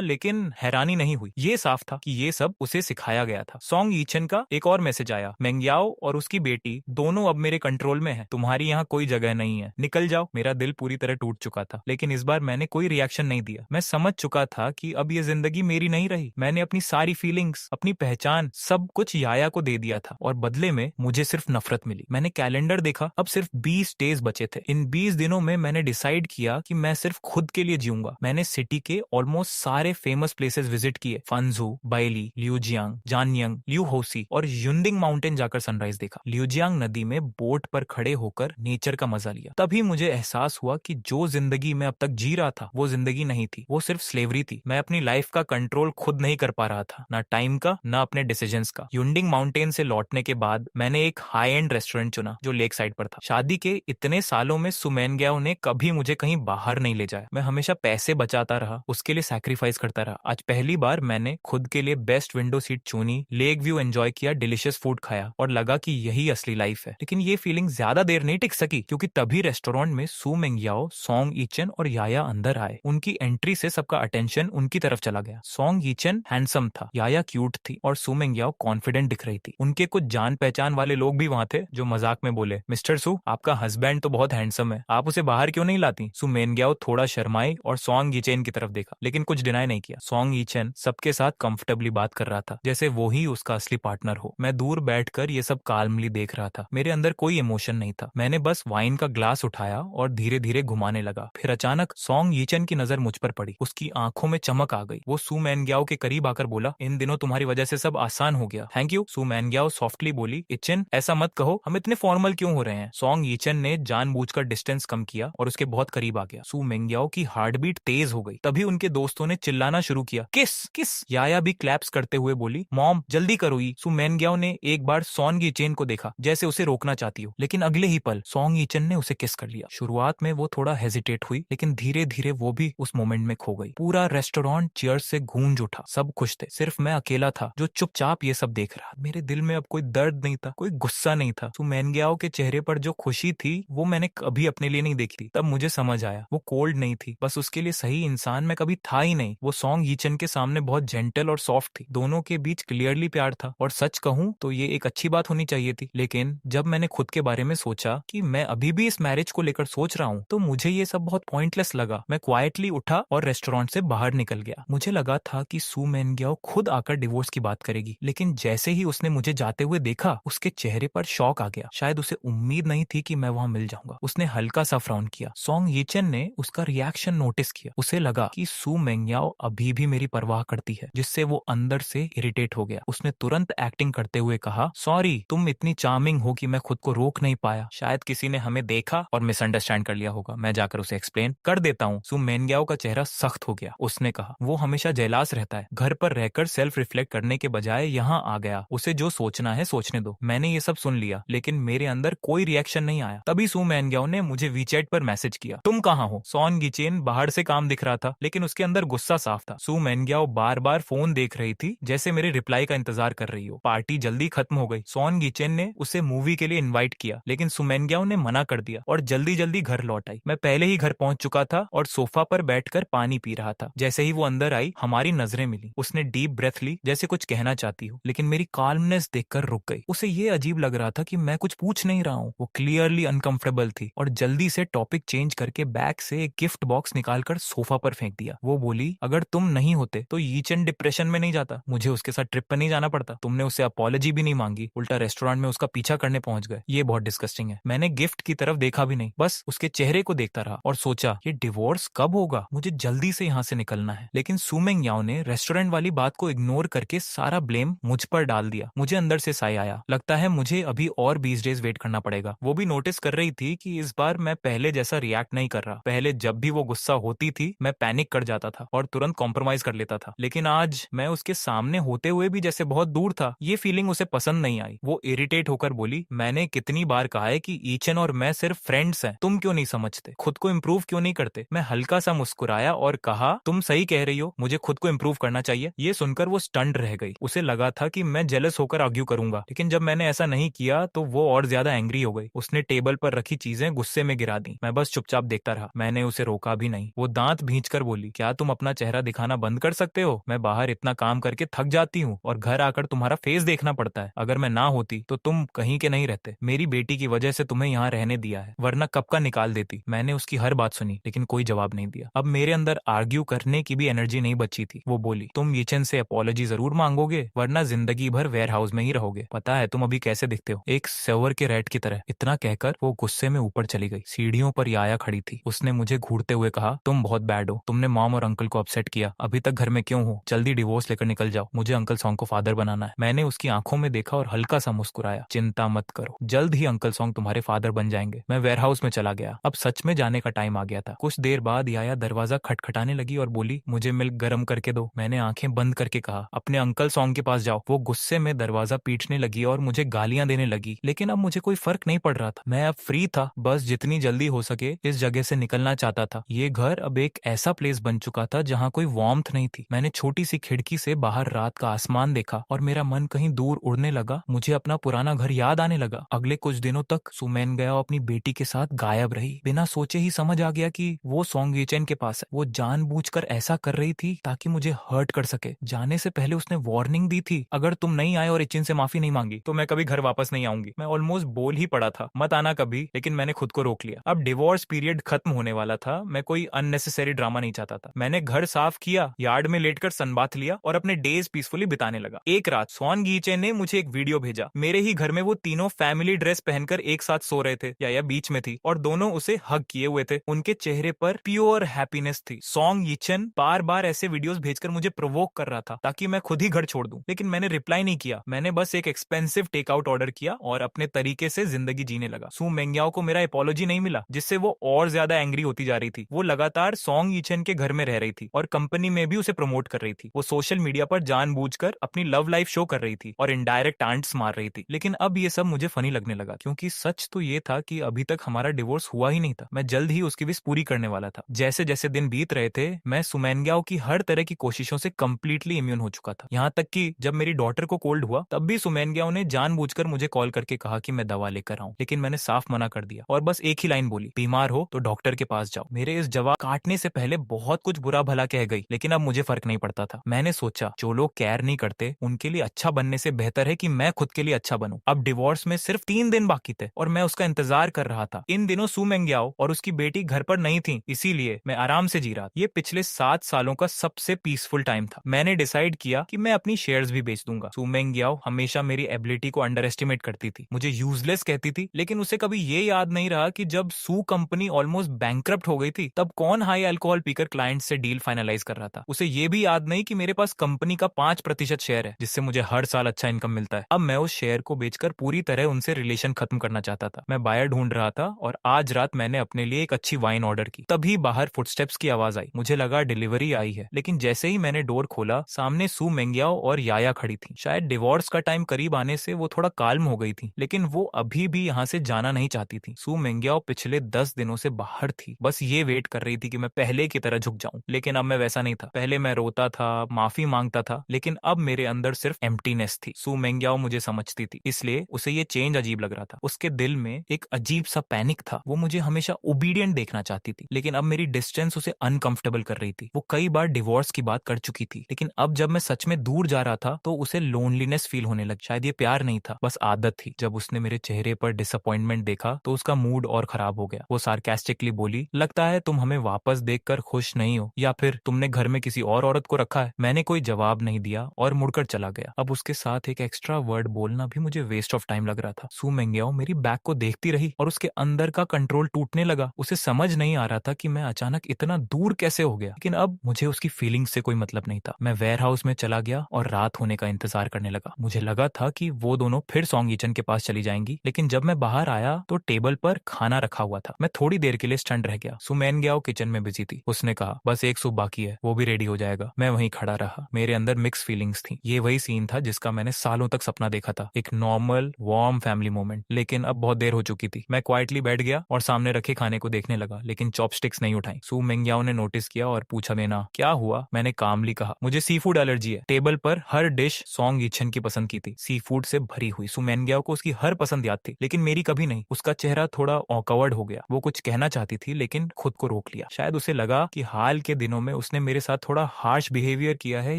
लेकिन हैरानी नहीं हुई। ये साफ था कि ये सब उसे सिखाया गया था। सॉन्ग यीचन का एक और मैसेज आया, मेंग्याओ और उसकी बेटी दोनों अब मेरे कंट्रोल में है, तुम्हारी यहाँ कोई जगह नहीं है, निकल जाओ। मेरा दिल पूरी तरह टूट चुका था, लेकिन इस बार मैंने कोई रिएक्शन नहीं दिया। मैं समझ चुका था कि अब ये जिंदगी मेरी नहीं रही। मैंने अपनी सारी फीलिंग्स, अपनी पहचान, सब कुछ याया को दे दिया था और बदले में मुझे सिर्फ नफरत मिली। मैंने कैलेंडर देखा, अब सिर्फ 20 डेज बचे थे। इन 20 दिनों में मैंने डिसाइड किया कि मैं सिर्फ खुद के लिए जीऊंगा। मैंने सिटी के ऑलमोस्ट सारे फेमस प्लेसेस विजिट किए, फंजू, बाइली, लियूजियांग, जानियंग, लियू होसी और युंडिंग माउंटेन जाकर सनराइज देखा। लियूजियांग नदी में बोट पर खड़े होकर नेचर का मजा लिया। तभी मुझे एहसास हुआ कि जो जिंदगी मैं अब तक जी रहा था वो जिंदगी नहीं थी, वो सिर्फ स्लेवरी थी। मैं अपनी लाइफ का कंट्रोल खुद नहीं कर पा रहा था, ना टाइम का, ना अपने डिसीजंस का। युंडिंग माउंटेन से लौटने के बाद मैंने एक हाई एंड रेस्टोरेंट चुना जो लेक साइड पर था। शादी के इतने सालों में सुमेनग्याओ ने कभी मुझे कहीं बाहर नहीं ले जाया। मैं हमेशा पैसे बचाता रहा, उसके लिए सैक्रिफाइस करता रहा। आज पहली बार मैंने खुद के लिए बेस्ट विंडो सीट चुनी, लेक व्यू एंजॉय किया, डिलिशियस फूड खाया और लगा कि यही असली लाइफ है। लेकिन ये फीलिंग ज्यादा देर नहीं टिक सकी, क्योंकि तभी रेस्टोरेंट में सू मेंग्याओ, सॉन्ग यीचन और याया अंदर आए। उनकी एंट्री से सबका अटेंशन उनकी तरफ चला गया। सॉन्ग यीचन हैंडसम था, याया क्यूट थी और सू मेंग्याओ कॉन्फिडेंट दिख रही थी। उनके कुछ जान पहचान वाले लोग भी वहां थे जो मजाक में बोले, मिस्टर सू, आपका हस्बैंड तो बहुत हैंडसम है, आप उसे बाहर क्यों नहीं लाती? सू मेंग्याओ थोड़ा शर्माई और सॉन्ग यीचन की तरफ देखा, लेकिन कुछ डिनाई नहीं किया। सॉन्ग यीचन सबके साथ कंफर्टेबली बात कर रहा था, जैसे वो ही उसका असली पार्टनर हो। मैं दूर बैठकर ये सब काल्मली देख रहा था। मेरे अंदर कोई इमोशन नहीं था। मैंने बस वाइन का ग्लास उठाया और धीरे धीरे घुमाने लगा। फिर अचानक सॉन्ग यीचन की नजर मुझ पर पड़ी। उसकी आंखों में चमक आ गई। वो सू मेंग्याओ के करीब आकर बोला, इन दिनों तुम्हारी वजह से सब आसान हो गया। Thank you. सू मेंग्याओ सॉफ्टली बोली, यीचन ऐसा मत कहो, हम इतने फॉर्मल क्यों हो रहे हैं? सॉन्ग यीचन ने जानबूझकर डिस्टेंस कम किया और उसके बहुत करीब आ गया। सू मेंग्याओ की हार्ट बीट तेज हो गई। तभी उनके दोस्तों ने चिल्लाना शुरू किया, किस किस। याया भी क्लैप्स करते हुए बोली, मॉम जल्दी करो। सू मेंग्याओ ने एक बार सॉन्ग यीचन को देखा, जैसे उसे रोकना चाहती हो, लेकिन अगले ही पल सॉन्ग यीचन ने उसे किस कर लिया। शुरुआत में वो थोड़ा हेजिटेट हुई, लेकिन धीरे धीरे वो भी उस मोमेंट में खो गई। पूरा रेस्टोरेंट चीयर्स से गूंज उठा। सब खुश थे, सिर्फ मैं अकेला था जो चुपचाप ये सब देख रहा। मेरे दिल में अब कोई दर्द नहीं था, कोई गुस्सा नहीं था। सू मेंग्याओ के चेहरे पर जो खुशी थी वो मैंने कभी अपने लिए नहीं देखी थी। तब मुझे समझ आया, वो कोल्ड नहीं थी, बस उसके लिए सही इंसान मैं कभी था ही नहीं। वो सॉन्ग यीचन के सामने बहुत जेंटल और सॉफ्ट थी। दोनों के बीच क्लियरली प्यार था, और सच कहूं तो ये एक अच्छी बात होनी चाहिए थी। लेकिन जब मैंने खुद के बारे में सोचा कि मैं अभी भी इस मैरिज को लेकर सोच रहा हूँ, तो मुझे ये सब बहुत पॉइंटलेस लगा। मैं क्वाइटली उठा और रेस्टोरेंट से बाहर निकल गया। मुझे लगा था कि सू मेंग्याओ खुद आकर डिवोर्स की बात करेगी, लेकिन जैसे ही उसने मुझे जाते हुए देखा, उसके चेहरे पर शॉक आ गया। शायद उसे उम्मीद नहीं थी कि मैं वहां मिल जाऊंगा। उसने हल्का सा फ्राउन किया। सॉन्ग यीचन ने उसका रिएक्शन नोटिस किया। उसे लगा कि सू मेंग्याओ अभी भी मेरी परवाह करती है, जिससे वो अंदर से इरिटेट हो गया। उसने तुरंत एक्टिंग करते हुए कहा, सॉरी, तुम इतनी चार्मिंग हो कि मैं खुद को रोक नहीं पाया। शायद किसी ने हमें देखा और मिसअंडरस्टैंड कर लिया होगा। मैं जाकर उसे एक्सप्लेन कर देता हूँ। सू मेंग्याओ का चेहरा सख्त हो गया। उसने कहा, वो हमेशा जेलास रहता है, घर पर रहकर सेल्फ रिफ्लेक्ट करने के बजाय यहाँ आ गया। उसे जो सोचना है सोचने दो। मैंने ये सब सुन लिया, लेकिन मेरे अंदर कोई रिएक्शन नहीं आया। तभी सू मेंग्याओ ने मुझे वीचैट पर मैसेज किया, तुम कहाँ हो? सॉन्ग यीचन बाहर से काम दिख रहा था, लेकिन उसके अंदर गुस्सा साफ था। सू मेंग्याओ बार बार फोन देख रही थी, जैसे मेरे रिप्लाई का इंतजार कर रही हो। पार्टी जल्दी खत्म हो गई। सॉन्ग यीचन ने उसे मूवी के लिए इनवाइट किया, लेकिन सू मेंग्याओ ने मना कर दिया और जल्दी जल्दी घर लौट आई। मैं पहले ही घर पहुंच चुका था और सोफा पर बैठकर पानी पी रहा था। जैसे ही वो अंदर आई, हमारी नजरें मिली। उसने डीप ब्रेथ ली, जैसे कुछ कहना चाहती हो, लेकिन मेरी काल्मनेस देखकर रुक गई। उसे ये अजीब लग रहा था कि मैं कुछ पूछ नहीं रहा हूँ। वो क्लियरली अनकंफर्टेबल थी और जल्दी से टॉपिक चेंज करके बैग से एक गिफ्ट बॉक्स निकालकर सोफा पर फेंक दिया। वो बोली, अगर तुम नहीं होते तो यीचन डिप्रेशन में नहीं जाता, मुझे उसके साथ ट्रिप पर नहीं जाना पड़ता, तुमने उससे अपॉलॉजी भी नहीं मांगी, उल्टा रेस्टोरेंट में उसका पीछा करने पहुंच गए। ये बहुत डिस्गस्टिंग है। मैंने गिफ्ट की तरफ देखा भी नहीं, बस उसके चेहरे को देखता रहा और सोचा, ये डिवोर्स कब होगा? मुझे जल्दी से यहाँ से निकलना है। लेकिन सू मेंग्याओ ने रेस्टोरेंट वाली बात को इग्नोर करके सारा ब्लेम मुझ पर डाल दिया। मुझे अंदर से साय आया, लगता है मुझे अभी और 20 डेज वेट करना पड़ेगा। वो भी नोटिस कर रही थी कि इस बार मैं पहले जैसा रिएक्ट नहीं कर रहा। पहले जब भी वो गुस्सा होती थी, मैं पैनिक कर जाता था और तुरंत कॉम्प्रोमाइज कर लेता था, लेकिन आज मैं उसके सामने होते हुए भी जैसे बहुत दूर था। ये फीलिंग उसे पसंद नहीं आई। वो इरिटेट होकर बोली, मैंने कितनी बार कहा है कि यीचन और मैं सिर्फ फ्रेंड्स हैं, तुम क्यों नहीं समझते? खुद को इम्प्रूव क्यों नहीं करते? मैं हल्का सा मुस्कुराया और कहा, तुम सही कह रही हो, मुझे खुद को इम्प्रूव करना चाहिए। ये सुनकर वो स्टन्ड रह गई। उसे लगा था कि मैं जेलस होकर आर्ग्यू करूंगा, लेकिन जब मैंने ऐसा नहीं किया तो वो और ज्यादा एंग्री हो गई। उसने टेबल पर रखी चीजें गुस्से में गिरा दी। मैं बस चुपचाप देखता रहा। मैंने उसे रोका कभी नहीं। वो दांत भींचकर बोली, क्या तुम अपना चेहरा दिखाना बंद कर सकते हो? मैं बाहर इतना काम करके थक जाती हूँ और घर आकर तुम्हारा फेस देखना पड़ता है। अगर मैं ना होती तो तुम कहीं के नहीं रहते। मेरी बेटी की वजह से तुम्हें यहाँ रहने दिया है, वरना कब का निकाल देती। मैंने उसकी हर बात सुनी लेकिन कोई जवाब नहीं दिया। अब मेरे अंदर आर्ग्यू करने की भी एनर्जी नहीं बची थी। वो बोली, तुम यीचन से अपॉलॉजी जरूर मांगोगे, वरना जिंदगी भर वेयर हाउस में ही रहोगे। पता है तुम अभी कैसे दिखते हो, एक सेवर के रैट की तरह। इतना कहकर वो गुस्से में ऊपर चली गई। सीढ़ियों पर याया खड़ी थी। उसने मुझे घूरते हुए कहा, तुम बहुत बैड हो। तुमने मॉम और अंकल को अपसेट किया। अभी तक घर में क्यों हो? जल्दी डिवोर्स लेकर निकल जाओ। मुझे अंकल सॉन्ग को फादर बनाना है। मैंने उसकी आंखों में देखा और हल्का सा मुस्कुराया। चिंता मत करो, जल्द ही अंकल सॉन्ग तुम्हारे फादर बन जाएंगे। मैं वेयरहाउस में चला गया। अब सच में जाने का टाइम आ गया था। कुछ देर बाद याया दरवाजा खटखटाने लगी और बोली, मुझे मिल्क गर्म करके दो। मैंने आंखें बंद करके कहा, अपने अंकल सॉन्ग के पास जाओ। वो गुस्से में दरवाजा पीटने लगी और मुझे गालियां देने लगी, लेकिन अब मुझे कोई फर्क नहीं पड़ रहा था। मैं अब फ्री था, बस जितनी जल्दी हो सके इस जगह से निकलना चाहता था। ये घर अब एक ऐसा प्लेस बन चुका था जहाँ कोई वार्मथ नहीं थी। मैंने छोटी सी खिड़की से बाहर रात का आसमान देखा और मेरा मन कहीं दूर उड़ने लगा। मुझे अपना पुराना घर याद आने लगा। अगले कुछ दिनों तक सुमैन गया अपनी बेटी के साथ गायब रही। बिना सोचे ही समझ आ गया कि वो सॉन्ग यीचन के पास है। वो जानबूझकर ऐसा कर रही थी ताकि मुझे हर्ट कर सके। जाने से पहले उसने वार्निंग दी थी, अगर तुम नहीं आए और यीचन से माफी नहीं मांगी तो मैं कभी घर वापस नहीं आऊंगी। मैं ऑलमोस्ट बोल ही पड़ा था, मत आना कभी, लेकिन मैंने खुद को रोक लिया। अब डिवोर्स पीरियड खत्म होने वाला था। मैं कोई अननेसेसरी ड्रामा नहीं चाहता था। मैंने घर साफ किया, यार्ड में लेटकर सनबाथ लिया और अपने डेज पीसफुली बिताने लगा। एक रात सॉन्ग यीचन ने मुझे एक वीडियो भेजा। मेरे ही घर में वो तीनों फैमिली ड्रेस पहनकर एक साथ सो रहे थे, या बीच में थी, और दोनों उसे हग किए हुए थे। उनके चेहरे पर प्योर हैप्पीनेस थी। सॉन्ग यीचन बार बार ऐसे वीडियोस भेजकर मुझे प्रोवोक कर रहा था ताकि मैं खुद ही घर छोड़ दूं, लेकिन मैंने रिप्लाई नहीं किया। मैंने बस एक एक्सपेंसिव टेकआउट ऑर्डर किया और अपने तरीके से जिंदगी जीने लगा। सू मेंग्याओ को मेरा अपॉलॉजी नहीं मिला, जिससे वो और ज्यादा एंग्री होती जा रही थी। वो लगातार सॉन्ग यीचन के घर में रह रही थी और कंपनी में भी उसे प्रमोट कर रही थी। वो सोशल मीडिया पर जानबूझकर अपनी लव लाइफ शो कर रही थी और इनडायरेक्ट आंट्स मार रही थी। लेकिन अब ये सब मुझे फनी लगने लगा, क्योंकि सच तो ये था कि अभी तक हमारा डिवोर्स हुआ ही नहीं था। मैं जल्द ही उसकी विश पूरी करने वाला था। जैसे जैसे दिन बीत रहे थे, मैं सुमैनग्याओ की हर तरह की कोशिशों से कंप्लीटली इम्यून हो चुका था। यहाँ तक कि जब मेरी डॉटर को कोल्ड हुआ तब भी सुमैनग्याओ ने जानबूझकर मुझे कॉल करके कहा कि मैं दवा लेकर आऊं, लेकिन मैंने साफ मना कर दिया और बस एक ही लाइन बोली, बीमार हो तो डॉक्टर के पास जाओ। मेरे इस जवाब काटने से पहले बहुत कुछ बुरा भला कह गई, लेकिन अब मुझे फर्क नहीं पड़ता था। मैंने सोचा, जो लोग केयर नहीं करते उनके लिए अच्छा बनने से बेहतर है कि मैं खुद के लिए अच्छा बनूं। अब डिवोर्स में सिर्फ 3 दिन बाकी थे और मैं उसका इंतजार कर रहा था। इन दिनों सू मेंग्याओ और उसकी बेटी घर पर नहीं थी, इसीलिए मैं आराम से जी रहा था। ये पिछले 7 सालों का सबसे पीसफुल टाइम था। मैंने डिसाइड किया कि मैं अपनी शेयर्स भी बेच दूंगा। सू मेंग्याओ हमेशा मेरी एबिलिटी को अंडर एस्टिमेट करती थी, मुझे यूजलेस कहती थी, लेकिन उसे कभी ये याद नहीं रहा कि जब सू कंपनी ऑलमोस्ट बैंकरप्ट हो गई थी तब कौन हाई अल्कोहल पीकर क्लाइंट से डील फाइनलाइज कर रहा था। उसे ये भी याद नहीं कि मेरे पास कंपनी का 5% शेयर है, जिससे मुझे हर साल अच्छा इनकम मिलता है। अब मैं उस शेयर को बेचकर पूरी तरह उनसे रिलेशन खत्म करना चाहता था। मैं बायर ढूंढ रहा था और आज रात मैंने अपने लिए एक अच्छी वाइन ऑर्डर की। तभी बाहर फुटस्टेप्स की आवाज आई। मुझे लगा डिलीवरी आई है, लेकिन जैसे ही मैंने डोर खोला, सामने सू मेंग्याओ और याया खड़ी थी। शायद डिवोर्स का टाइम करीब आने से वो थोड़ा काल्म हो गई थी, लेकिन वो अभी भी यहाँ से जाना नहीं चाहती थी। सू मेंग्याओ पिछले 10 दिनों से बाहर थी, बस ये वेट कर रही थी कि मैं पहले की तरह झुक जाऊं। लेकिन अब मैं वैसा नहीं था। पहले मैं रोता था, माफी मांगता था, लेकिन अब मेरे अंदर सिर्फ एम्प्टीनेस थी। सू मेंग्याओ मुझे समझती थी, इसलिए उसे ये चेंज अजीब लग रहा था। उसके दिल में एक अजीब सा पैनिक था। वो मुझे हमेशा ओबीडियंट देखना चाहती थी, लेकिन अब मेरी डिस्टेंस उसे अनकंफर्टेबल कर रही थी। वो कई बार डिवोर्स की बात कर चुकी थी, लेकिन अब जब मैं सच में दूर जा रहा था तो उसे लोनलीनेस फील होने लगी। शायद ये प्यार नहीं था, बस आदत थी। जब उसने मेरे चेहरे पर डिसअपॉइंटमेंट देखा तो उसका मूड और खराब हो गया। वो सार्केस्टिकली बोली, लगता है तुम हमें वापस देखकर खुश नहीं हो, या फिर तुमने घर में किसी और औरत को रखा है। मैंने कोई जवाब नहीं दिया और मुड़कर चला गया। अब उसके साथ एक एक्स्ट्रा वर्ड बोलना भी मुझे वेस्ट ऑफ टाइम लग रहा था। सू मेंग्याओ मेरी बैक को देखती रही और उसके अंदर का कंट्रोल टूटने लगा। उसे समझ नहीं आ रहा था कि मैं अचानक इतना दूर कैसे हो गया, लेकिन अब मुझे उसकी फीलिंग से कोई मतलब नहीं था। मैं वेयर हाउस में चला गया और रात होने का इंतजार करने लगा। मुझे लगा था कि वो दोनों फिर सॉन्ग यीचन के पास चली जाएंगी, लेकिन जब मैं बाहर आया तो टेबल पर खाना रखा हुआ था। मैं थोड़ी देर के लिए स्टंट रह गया। सू मेंग्याओ किचन में बिजी थी। उसने कहा, बस एक सूप बाकी है, वो भी रेडी हो जाएगा। मैं वहीं खड़ा रहा। मेरे अंदर मिक्स फीलिंग्स थी। ये वही सीन था जिसका मैंने सालों तक सपना देखा था, एक नॉर्मल वार्म फैमिली मोमेंट। लेकिन अब बहुत देर हो चुकी थी। मैं क्वाइटली बैठ गया और सामने रखे खाने को देखने लगा, लेकिन चॉपस्टिक्स नहीं उठाई। सू मेंग्याओ ने नोटिस किया और पूछा, मेना क्या हुआ? मैंने कामली कहा, मुझे सी फूड एलर्जी है। टेबल पर हर डिश सॉन्ग यीचन की पसंद की थी, सी फूड से भरी हुई। सू मेंग्याओ को उसकी हर पसंद याद थी, लेकिन मेरी कभी नहीं। उसका चेहरा थोड़ा ऑकवर्ड हो गया। वो कुछ कहना चाहती थी लेकिन खुद को रोक लिया। शायद उसे लगा कि हाल के दिनों में उसने मेरे साथ थोड़ा हार्श बिहेवियर किया है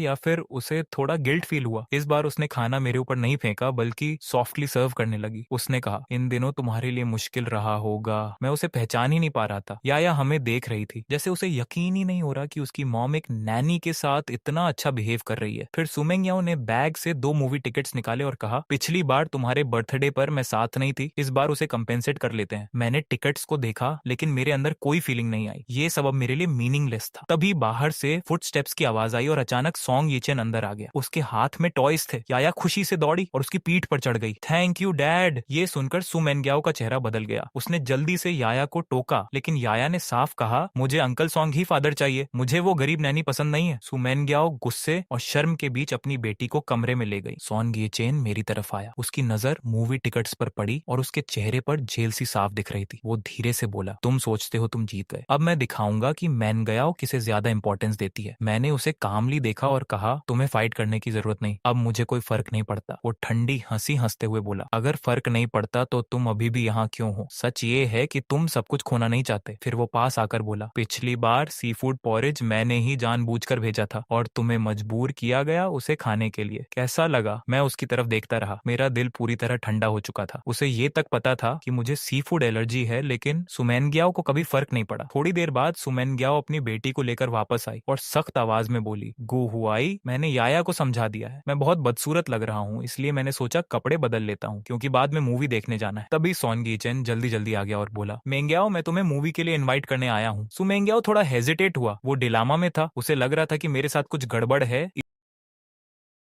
या फिर उसे थोड़ा गिल्ट फील हुआ। इस बार उसने खाना मेरे ऊपर नहीं फेंका बल्कि सॉफ्टली सर्व करने लगी। उसने कहा, इन दिनों तुम्हारे लिए मुश्किल रहा होगा। मैं उसे पहचान ही नहीं पा रहा था। या हमें देख रही थी, जैसे उसे यकीन ही नहीं हो रहा कि उसकी मॉम एक नैनी के साथ इतना अच्छा बिहेव कर रही है। फिर सुमेंग याओ ने बैग से 2 मूवी टिकट्स निकाले और कहा, पिछली बार तुम्हारे बर्थडे पर मैं साथ नहीं थी, इस बार उसे कंपेंसेट कर लेते हैं। मैंने टिकट्स को देखा लेकिन मेरे अंदर कोई फीलिंग नहीं आई। ये सब अब मेरे लिए मीनिंगलेस था। तभी बाहर से फुटस्टेप्स की आवाज आई और अचानक सॉन्ग यीचेन अंदर आ गया। उसके हाथ में टॉयज थे। याया खुशी से दौड़ी और उसकी पीठ पर चढ़ गई। Thank you dad. ये सुनकर सु मेंग्याओ का चेहरा बदल गया। उसने जल्दी से याया को टोका लेकिन याया ने साफ कहा, मुझे अंकल सॉन्ग ही फादर चाहिए, मुझे वो गरीब नैनी पसंद नहीं है। सु मेंग्याओ गुस्से और शर्म के बीच अपनी बेटी को कमरे में ले गई। सॉन्ग यीचेन मेरी तरफ आया। उसकी नजर मूवी टिकट्स पर पड़ी और उसके चेहरे पर जेल सी साफ दिख रही थी। वो धीरे से बोला, तुम सोचते हो तुम जीत गए, अब मैं दिखाऊंगा कि मेंग्याओ किसे ज्यादा इंपॉर्टेंस देती है। मैंने उसे कामली देखा और कहा, तुम्हें फाइट करने की जरूरत नहीं, अब मुझे कोई फर्क नहीं पड़ता। वो ठंडी हंसी हंसते हुए बोला, अगर फर्क नहीं पड़ता तो तुम अभी भी यहाँ क्यों हो? सच ये है कि तुम सब कुछ खोना नहीं चाहते। फिर वो पास आकर बोला, पिछली बार सी फूड पॉरेज मैंने ही जानबूझकर भेजा था और तुम्हें मजबूर किया गया उसे खाने के लिए। कैसा लगा? मैं उसकी तरफ देखता रहा। मेरा दिल पूरी तरह ठंडा हो चुका था। उसे ये तक पता था कि मुझे सी फूड एलर्जी है, लेकिन सुमेनग्याओ को कभी फर्क नहीं पड़ा। थोड़ी देर बाद सुमेनग्याओ अपनी बेटी को लेकर वापस आई और सख्त आवाज में बोली, गो हुआई, मैंने याया को समझा दिया है। मैं बहुत बदसूरत लग रहा हूँ, इसलिए मैंने सोचा कपड़े बदल लेता हूँ क्योंकि बाद में मूवी देखने जाना है। तभी सॉन्ग यीचेन जल्दी जल्दी आ गया और बोला, मेंग्याओ मैं तुम्हें मूवी के लिए इनवाइट करने आया हूँ। सु मेंग्याओ थोड़ा हेजिटेट हुआ। वो डिलामा में था। उसे लग रहा था कि मेरे साथ कुछ गड़बड़ है।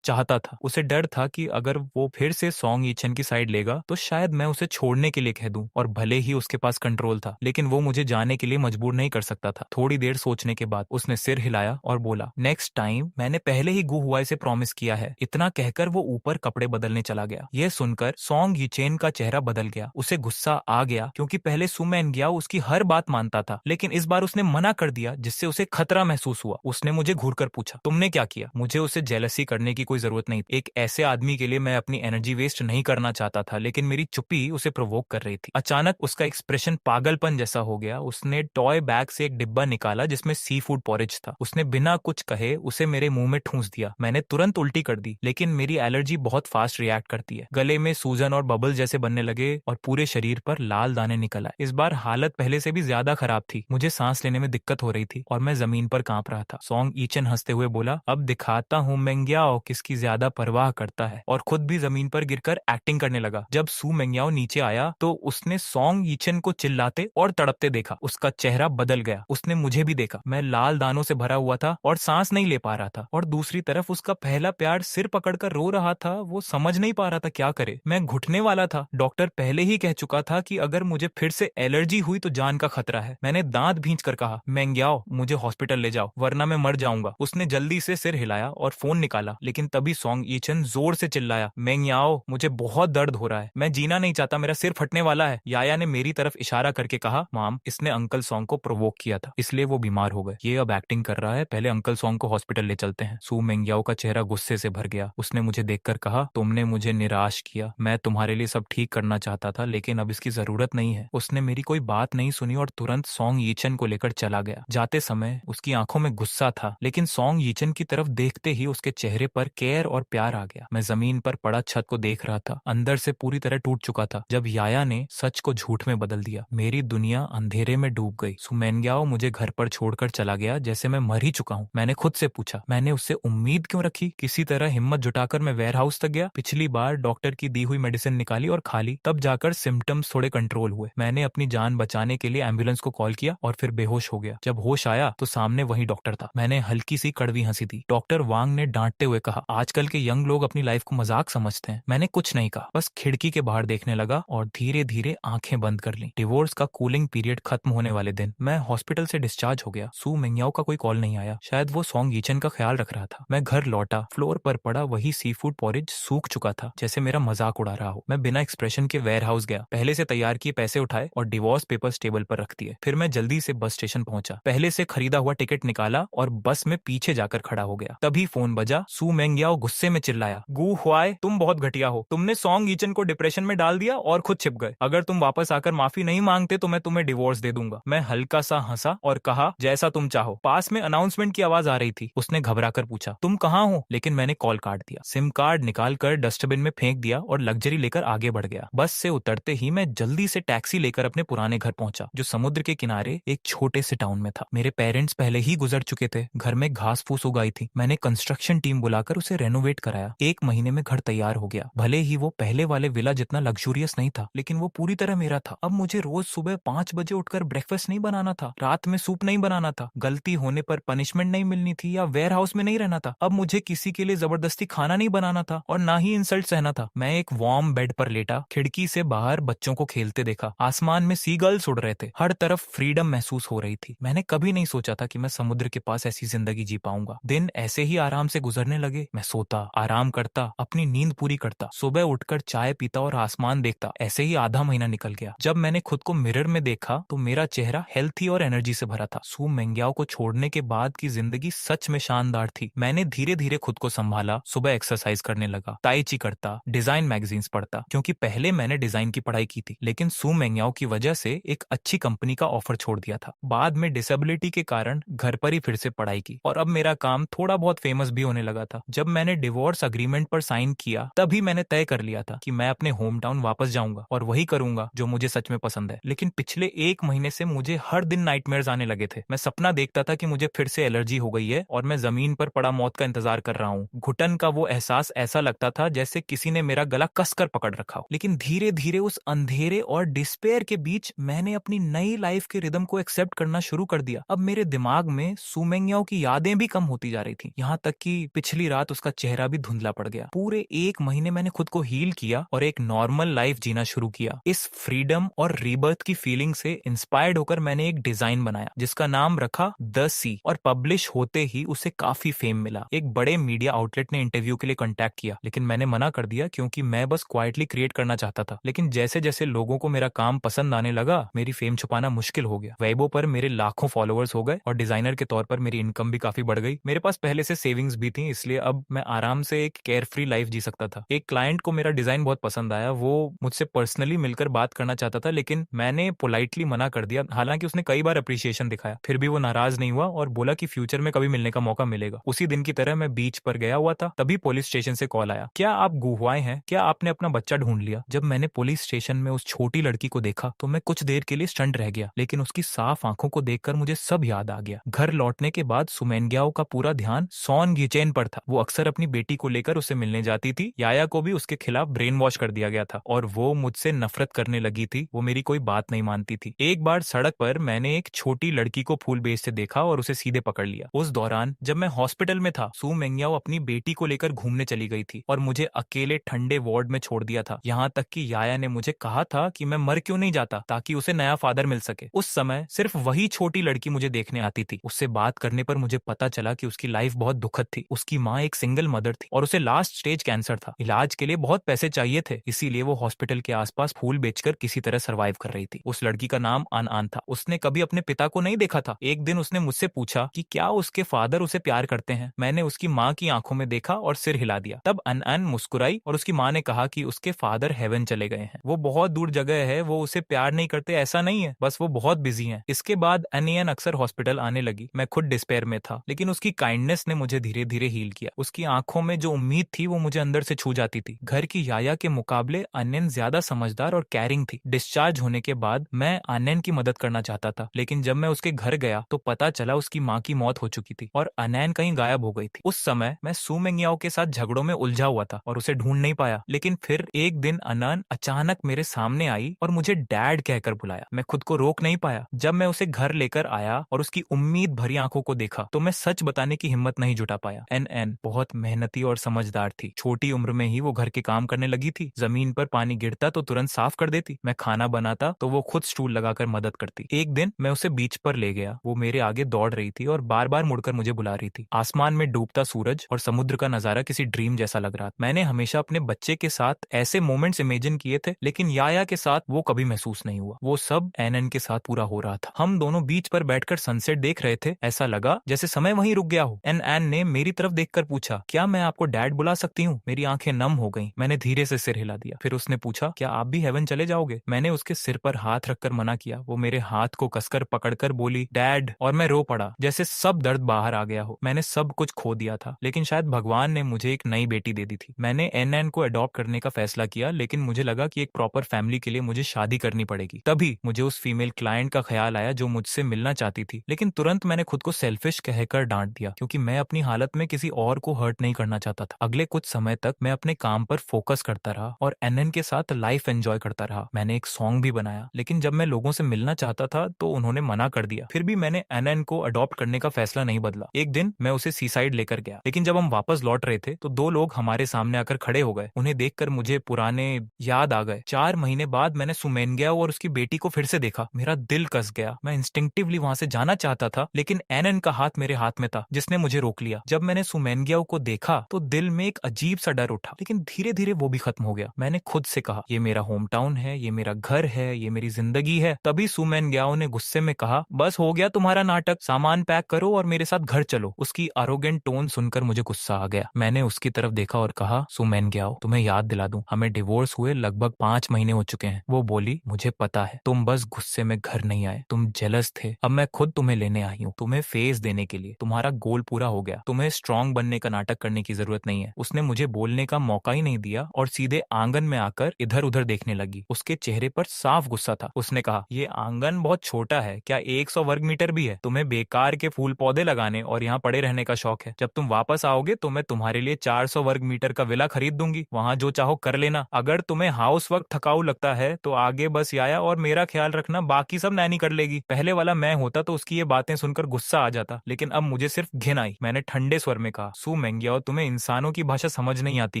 चाहता था, उसे डर था कि अगर वो फिर से सॉन्ग यीचेन की साइड लेगा तो शायद मैं उसे छोड़ने के लिए कह दूं। और भले ही उसके पास कंट्रोल था, लेकिन वो मुझे जाने के लिए मजबूर नहीं कर सकता था। थोड़ी देर सोचने के बाद उसने सिर हिलाया और बोला, नेक्स्ट टाइम मैंने पहले ही गु हुआई से प्रॉमिस किया है। इतना कहकर वो ऊपर कपड़े बदलने चला गया। यह सुनकर सॉन्ग यीचेन का चेहरा बदल गया। उसे गुस्सा आ गया क्योंकि पहले सु मेंग्याओ उसकी हर बात मानता था, लेकिन इस बार उसने मना कर दिया जिससे उसे खतरा महसूस हुआ। उसने मुझे घूरकर पूछा, तुमने क्या किया? मुझे उसे जेलसी करने की कोई जरूरत नहीं। एक ऐसे आदमी के लिए मैं अपनी एनर्जी वेस्ट नहीं करना चाहता था, लेकिन मेरी चुप्पी उसे प्रोवोक कर रही थी। अचानक उसका एक्सप्रेशन पागलपन जैसा हो गया। उसने टॉय बैग से एक डिब्बा निकाला जिसमें सी फूड पॉरेज था। उसने बिना कुछ कहे उसे मेरे मुंह में ठूंस दिया। मैंने तुरंत उल्टी कर दी, लेकिन मेरी एलर्जी बहुत फास्ट रिएक्ट करती है। गले में सूजन और बबल जैसे बनने लगे और पूरे शरीर पर लाल दाने निकल आए। इस बार हालत पहले से भी ज्यादा खराब थी। मुझे सांस लेने में दिक्कत हो रही थी और मैं जमीन पर कांप रहा था। सॉन्ग यीचेन हंसते हुए बोला, अब दिखाता हूँ मेंग्याओ किसकी ज्यादा परवाह करता है, और खुद भी जमीन पर गिरकर एक्टिंग करने लगा। जब सु मेंग्याओ नीचे आया तो उसने सॉन्ग यीचेन को चिल्लाते और तड़पते देखा। उसका चेहरा बदल गया। उसने मुझे भी देखा। मैं लाल दानों से भरा हुआ था और सांस नहीं ले पा रहा था, और दूसरी तरफ उसका पहला प्यार सिर पकड़कर रो रहा था। वो समझ नहीं पा रहा था क्या करे। मैं घुटने वाला था। डॉक्टर पहले ही कह चुका था कि अगर मुझे फिर से एलर्जी हुई तो जान का खतरा है। मैंने दांत भींच कर कहा, मेंग्याओ मुझे हॉस्पिटल ले जाओ वरना मैं मर जाऊंगा। उसने जल्दी से सिर हिलाया और फोन निकाला, लेकिन तभी सॉन्ग यीचेन जोर से चिल्लाया, मेंग्याओ मुझे बहुत दर्द हो रहा है, मैं जीना नहीं चाहता, मेरा सिर फटने वाला है। याया ने मेरी तरफ इशारा करके कहा, माम इसने अंकल सॉन्ग को प्रोवोक किया था, इसलिए वो बीमार हो गए। ये अब एक्टिंग कर रहा है, पहले अंकल सॉन्ग को हॉस्पिटल ले चलते हैं। सु मेंग्याओ का चेहरा गुस्से से भर गया। उसने मुझे देखकर कहा, तुमने मुझे निराश किया। मैं तुम्हारे लिए सब ठीक करना चाहता था, लेकिन अब इसकी जरूरत नहीं है। उसने मेरी कोई बात नहीं सुनी और तुरंत सॉन्ग यीचेन को लेकर चला गया। जाते समय उसकी आंखों में गुस्सा था, लेकिन सॉन्ग यीचेन की तरफ देखते ही उसके चेहरे पर केयर और प्यार आ गया। मैं जमीन पर पड़ा छत को देख रहा था, अंदर से पूरी तरह टूट चुका था। जब याया ने सच को झूठ में बदल दिया, मेरी दुनिया अंधेरे में डूब गई। सु मेंग्याओ मुझे घर पर छोड़कर चला गया जैसे मैं मर ही चुका हूँ। मैंने खुद से पूछा, मैंने उससे उम्मीद क्यों रखी? किसी तरह हिम्मत जुटाकर मैं वेयर हाउस तक गया। पिछली बार डॉक्टर की दी हुई मेडिसिन निकाली और खा ली, तब जाकर सिम्टम्स थोड़े कंट्रोल हुए। मैंने अपनी जान बचाने के लिए एम्बुलेंस को कॉल किया और फिर बेहोश हो गया। जब होश आया तो सामने वही डॉक्टर था। मैंने हल्की सी कड़वी हंसी दी। डॉक्टर वांग ने डांटते हुए कहा, आजकल के यंग लोग अपनी लाइफ को मजाक समझते हैं। मैंने कुछ नहीं कहा, बस खिड़की के बाहर देखने लगा और धीरे धीरे आंखें बंद कर ली। डिवोर्स का कूलिंग पीरियड खत्म होने वाले दिन मैं हॉस्पिटल से डिस्चार्ज हो गया। सु मेंग्याओ का कोई कॉल नहीं आया। शायद वो सॉन्ग यीचेन का ख्याल रख रहा था। मैं घर लौटा। फ्लोर पर पड़ा वही सी फूड पॉरेज सूख चुका था, जैसे मेरा मजाक उड़ा रहा हो। मैं बिना एक्सप्रेशन के वेयर हाउस गया। पहले से तैयार किए पैसे उठाए और डिवोर्स पेपर्स टेबल पर रख दिए। फिर मैं जल्दी से बस स्टेशन पहुंचा। पहले से खरीदा हुआ टिकट निकाला और बस में पीछे जाकर खड़ा हो गया। तभी फोन बजा। सु मेंग्याओ मेंग्याओ गुस्से में चिल्लाया, गू हुआए, तुम बहुत घटिया हो, तुमने सॉन्ग ईचन को डिप्रेशन में डाल दिया और खुद छिप गए। अगर तुम वापस आकर माफी नहीं मांगते तो मैं तुम्हें डिवोर्स दे दूंगा। मैं हल्का सा हंसा और कहा, जैसा तुम चाहो। पास में अनाउंसमेंट की आवाज आ रही थी। उसने घबरा कर पूछा, तुम कहाँ हो? लेकिन मैंने कॉल काट दिया, सिम कार्ड निकाल कर डस्टबिन में फेंक दिया और लग्जरी लेकर आगे बढ़ गया। बस से उतरते ही मैं जल्दी से टैक्सी लेकर अपने पुराने घर पहुंचा, जो समुद्र के किनारे एक छोटे से टाउन में था। मेरे पेरेंट्स पहले ही गुजर चुके थे। घर में घास फूस उगाई थी। मैंने कंस्ट्रक्शन टीम बुलाकर उसे रेनोवेट कराया। 1 महीने में घर तैयार हो गया। भले ही वो पहले वाले विला जितना लग्जूरियस नहीं था, लेकिन वो पूरी तरह मेरा था। अब मुझे रोज सुबह 5 बजे उठकर ब्रेकफास्ट नहीं बनाना था, रात में सूप नहीं बनाना था, गलती होने पर पनिशमेंट नहीं मिलनी थी या वेयर हाउस में नहीं रहना था। अब मुझे किसी के लिए जबरदस्ती खाना नहीं बनाना था और ना ही इंसल्ट सहना था। मैं एक वार्म बेड पर लेटा, खिड़की से बाहर बच्चों को खेलते देखा। आसमान में सीगल्स उड़ रहे थे। हर तरफ फ्रीडम महसूस हो रही थी। मैंने कभी नहीं सोचा था कि मैं समुद्र के पास ऐसी जिंदगी जी पाऊंगा। दिन ऐसे ही आराम से गुजरने लगे। मैं सोता, आराम करता, अपनी नींद पूरी करता, सुबह उठकर चाय पीता और आसमान देखता। ऐसे ही आधा महीना निकल गया। जब मैंने खुद को मिरर में देखा तो मेरा चेहरा हेल्थी और एनर्जी से भरा था। सू मेंग्याओ को छोड़ने के बाद की जिंदगी सच में शानदार थी। मैंने धीरे धीरे खुद को संभाला। सुबह एक्सरसाइज करने लगा, ताई ची करता, डिजाइन मैगजीन्स पढ़ता, क्योंकि पहले मैंने डिजाइन की पढ़ाई की थी, लेकिन सू मेंग्याओ की वजह से एक अच्छी कंपनी का ऑफर छोड़ दिया था। बाद में डिसेबिलिटी के कारण घर पर ही फिर से पढ़ाई की और अब मेरा काम थोड़ा बहुत फेमस भी होने लगा था। जब मैंने डिवोर्स अग्रीमेंट पर साइन किया तभी मैंने तय कर लिया था कि मैं अपने होम टाउन वापस जाऊंगा और वही करूंगा जो मुझे सच में पसंद है। लेकिन पिछले 1 महीने से मुझे हर दिन नाइटमेयर्स आने लगे थे। मैं सपना देखता था कि मुझे फिर से एलर्जी हो गई है और मैं जमीन पर पड़ा मौत का इंतजार कर रहा हूँ। घुटन का वो एहसास ऐसा लगता था जैसे किसी ने मेरा गला कसकर पकड़ रखा हो। लेकिन धीरे धीरे उस अंधेरे और डिस्पेयर के बीच मैंने अपनी नई लाइफ के रिदम को एक्सेप्ट करना शुरू कर दिया। अब मेरे दिमाग में सू मेंग्याओ की यादें भी कम होती जा रही थी, यहाँ तक कि पिछली रात उसका चेहरा भी धुंधला पड़ गया। पूरे 1 महीने मैंने खुद को हील किया और एक नॉर्मल लाइफ जीना शुरू किया। इस फ्रीडम और रीबर्थ की फीलिंग से इंस्पायर्ड होकर मैंने एक डिजाइन बनाया जिसका नाम रखा द सी, और पब्लिश होते ही उसे काफी फेम मिला। एक बड़े मीडिया आउटलेट ने इंटरव्यू के लिए कांटेक्ट किया, लेकिन मैंने मना कर दिया क्योंकि मैं बस क्वाइटली क्रिएट करना चाहता था। लेकिन जैसे जैसे लोगों को मेरा काम पसंद आने लगा, मेरी फेम छुपाना मुश्किल हो गया। वेबो पर मेरे लाखों फॉलोअर्स हो गए और डिजाइनर के तौर पर मेरी इनकम भी काफी बढ़ गई। मेरे पास पहले से सेविंग्स भी थी, इसलिए अब मैं आराम से एक केयर फ्री लाइफ जी सकता था। एक क्लाइंट को मेरा डिजाइन बहुत पसंद आया। वो मुझसे पर्सनली मिलकर बात करना चाहता था, लेकिन मैंने पोलाइटली मना कर दिया। हालांकि उसने कई बार अप्रिशिएशन दिखाया, फिर भी वो नाराज नहीं हुआ और बोला कि फ्यूचर में कभी मिलने का मौका मिलेगा। उसी दिन की तरह मैं बीच पर गया हुआ था, तभी पुलिस स्टेशन से कॉल आया, क्या आप गुहुआए हैं? क्या आपने अपना बच्चा ढूंढ लिया? जब मैंने पुलिस स्टेशन में उस छोटी लड़की को देखा तो मैं कुछ देर के लिए स्टंट रह गया, लेकिन उसकी साफ आंखों को देखकर मुझे सब याद आ गया। घर लौटने के बाद सुमेंग्याओ का पूरा ध्यान सॉन गिचेन पर था। वो अक्सर अपनी बेटी को लेकर उसे मिलने जाती थी। याया को भी उसके खिलाफ ब्रेन वॉश कर दिया गया था और वो मुझसे नफरत करने लगी थी। वो मेरी कोई बात नहीं मानती थी। एक बार सड़क पर मैंने एक छोटी लड़की को फूल बेचते देखा और उसे सीधे पकड़ लिया। उस दौरान जब मैं हॉस्पिटल में था, सू मेंग्याओ अपनी बेटी को लेकर घूमने चली गई थी और मुझे अकेले ठंडे वार्ड में छोड़ दिया था। यहाँ तक कि याया ने मुझे कहा था कि मैं मर क्यों नहीं जाता ताकि उसे नया फादर मिल सके। उस समय सिर्फ वही छोटी लड़की मुझे देखने आती थी। उससे बात करने पर मुझे पता चला कि उसकी लाइफ बहुत दुखद थी। उसकी माँ एक सिंगल मदर थी और उसे लास्ट स्टेज कैंसर था। इलाज के लिए बहुत पैसे चाहिए थे, इसीलिए वो हॉस्पिटल के आसपास फूल बेचकर किसी तरह सरवाइव कर रही थी। उस लड़की का नाम अनआन था। उसने कभी अपने पिता को नहीं देखा था। एक दिन उसने मुझसे पूछा कि क्या उसके फादर उसे प्यार करते हैं। मैंने उसकी माँ की आंखों में देखा और सिर हिला दिया। तब अनआन मुस्कुराई और उसकी माँ ने कहा कि उसके फादर हेवन चले गए हैं। वो बहुत दूर जगह है, वो उसे प्यार नहीं करते ऐसा नहीं है, बस वो बहुत बिजी हैं। इसके बाद अनियन अक्सर हॉस्पिटल आने लगी। मैं खुद डिस्पेयर में था, लेकिन उसकी काइंडनेस ने मुझे धीरे धीरे हील किया। उसकी आंखों में जो उम्मीद थी वो मुझे अंदर से छू जाती थी। घर की याया के मुकाबले अनियन ज्यादा समझदार और कैरिंग थी। डिस्चार्ज होने के बाद मैं अनियन की मदद करना चाहता था, लेकिन जब मैं उसके घर गया तो पता चला उसकी माँ की मौत हो चुकी थी और अनैन कहीं गायब हो गई थी। उस समय मैं सू मेंग्याओ के साथ झगड़ों में उलझा हुआ था और उसे ढूंढ नहीं पाया। लेकिन फिर एक दिन अनैन अचानक मेरे सामने आई और मुझे डैड कहकर बुलाया। मैं खुद को रोक नहीं पाया। जब मैं उसे घर लेकर आया और उसकी उम्मीद भरी आंखों को देखा तो मैं सच बताने की हिम्मत नहीं जुटा पाया। एन बहुत मेहनती और समझदार थी। छोटी उम्र में ही वो घर के काम करने लगी थी। जमीन पर पानी गिरता तो तुरंत साफ कर देती। मैं खाना बनाता तो वो खुद स्टूल लगाकर मदद करती। एक दिन मैं उसे बीच पर ले गया। वो मेरे आगे दौड़ रही थी और बार बार मुड़कर मुझे बुला रही थी। आसमान में डूबता सूरज और समुद्र का नजारा किसी ड्रीम जैसा लग रहा था। मैंने हमेशा अपने बच्चे के साथ ऐसे मोमेंट्स इमेजिन किए थे, लेकिन याया के साथ वो कभी महसूस नहीं हुआ। वो सब एनएन के साथ पूरा हो रहा था। हम दोनों बीच पर बैठकर सनसेट देख रहे थे। ऐसा लगा जैसे समय वहीं रुक गया हो। एन ने मेरी तरफ देखकर पूछा, पूछा, क्या मैं आपको डैड बुला सकती हूँ? मेरी आंखें नम हो गईं। मैंने धीरे से सिर हिला दिया। फिर उसने पूछा, क्या आप भी हेवन चले जाओगे? मैंने उसके सिर पर हाथ रखकर मना किया। वो मेरे हाथ को कसकर पकड़कर बोली, डैड, और मैं रो पड़ा, जैसे सब दर्द बाहर आ गया हो। मैंने सब कुछ खो दिया था, लेकिन शायद भगवान ने मुझे एक नई बेटी दे दी थी। मैंने एन को अडॉप्ट करने का फैसला किया, लेकिन मुझे लगा कि एक प्रॉपर फैमिली के लिए मुझे शादी करनी पड़ेगी। तभी मुझे उस फीमेल क्लाइंट का ख्याल आया जो मुझसे मिलना चाहती थी, लेकिन तुरंत मैंने खुद को सेल्फिश कहकर डांट दिया, क्योंकि मैं अपनी हालत में किसी और को हर्ट नहीं करना चाहता था। अगले कुछ समय तक मैं अपने काम पर फोकस करता रहा और एन के साथ लाइफ एंजॉय करता रहा। मैंने एक सॉन्ग भी बनाया, लेकिन जब मैं लोगों से मिलना चाहता था तो उन्होंने मना कर दिया। फिर भी मैंने एन को अडॉप्ट करने का फैसला नहीं बदला। एक दिन मैं उसे सीसाइड लेकर गया, लेकिन जब हम वापस लौट रहे थे तो दो लोग हमारे सामने आकर खड़े हो गए। उन्हें देखकर मुझे पुराने याद आ गए। 4 महीने बाद मैंने सुमेनग्याओ और उसकी बेटी को फिर से देखा। मेरा दिल कस गया। मैं इंस्टिंक्टिवली वहां से जाना चाहता था, लेकिन एन का हाथ मेरे हाथ में था, जिसने मुझे रोक लिया। जब मैंने सुमेनग्याओ को देखा तो दिल में एक अजीब सा डर उठा, लेकिन धीरे धीरे वो भी खत्म हो गया। मैंने खुद से कहा, ये मेरा होम टाउन है, ये मेरा घर है, ये मेरी जिंदगी है। तभी सुमेनग्याओ ने गुस्से में कहा, बस हो गया तुम्हारा नाटक, सामान पैक करो और मेरे साथ घर चलो। उसकी आरोगेंट टोन सुनकर मुझे गुस्सा आ गया। मैंने उसकी तरफ देखा और कहा, सुमेनग्याओ, तुम्हें याद दिला दूं, हमें डिवोर्स हुए लगभग 5 महीने हो चुके हैं। वो बोली, मुझे पता है, तुम बस गुस्से में घर नहीं आए, तुम जेलस थे। अब मैं खुद तुम्हें लेने आई हूँ, तुम्हें फेस देने के लिए। तुम्हारा गोल पूरा हो गया, तुम्हें स्ट्रांग बनने का नाटक करने की जरूरत नहीं है। उसने मुझे बोलने का मौका ही नहीं दिया और सीधे आंगन में आकर इधर उधर देखने लगी। उसके चेहरे पर साफ गुस्सा था। उसने कहा, ये आंगन बहुत छोटा है, क्या 100 वर्ग मीटर भी है? तुम्हें बेकार के फूल पौधे लगाने और यहाँ पड़े रहने का शौक है। जब तुम वापस आओगे तो मैं तुम्हारे लिए 400 वर्ग मीटर का विला खरीद दूंगी, वहाँ जो चाहो कर लेना। अगर तुम्हें हाउस वर्क थकाऊ लगता है तो आगे बस आया और मेरा ख्याल रखना, बाकी सब नैनी कर लेगी। पहले वाला मैं होता तो उसकी ये बातें सुनकर गुस्सा आ जाता, लेकिन अब मुझे सिर्फ घिन आई। मैंने ठंडे स्वर में कहा, सुमेनग्याओ, तुम्हें इंसानों की भाषा समझ नहीं आती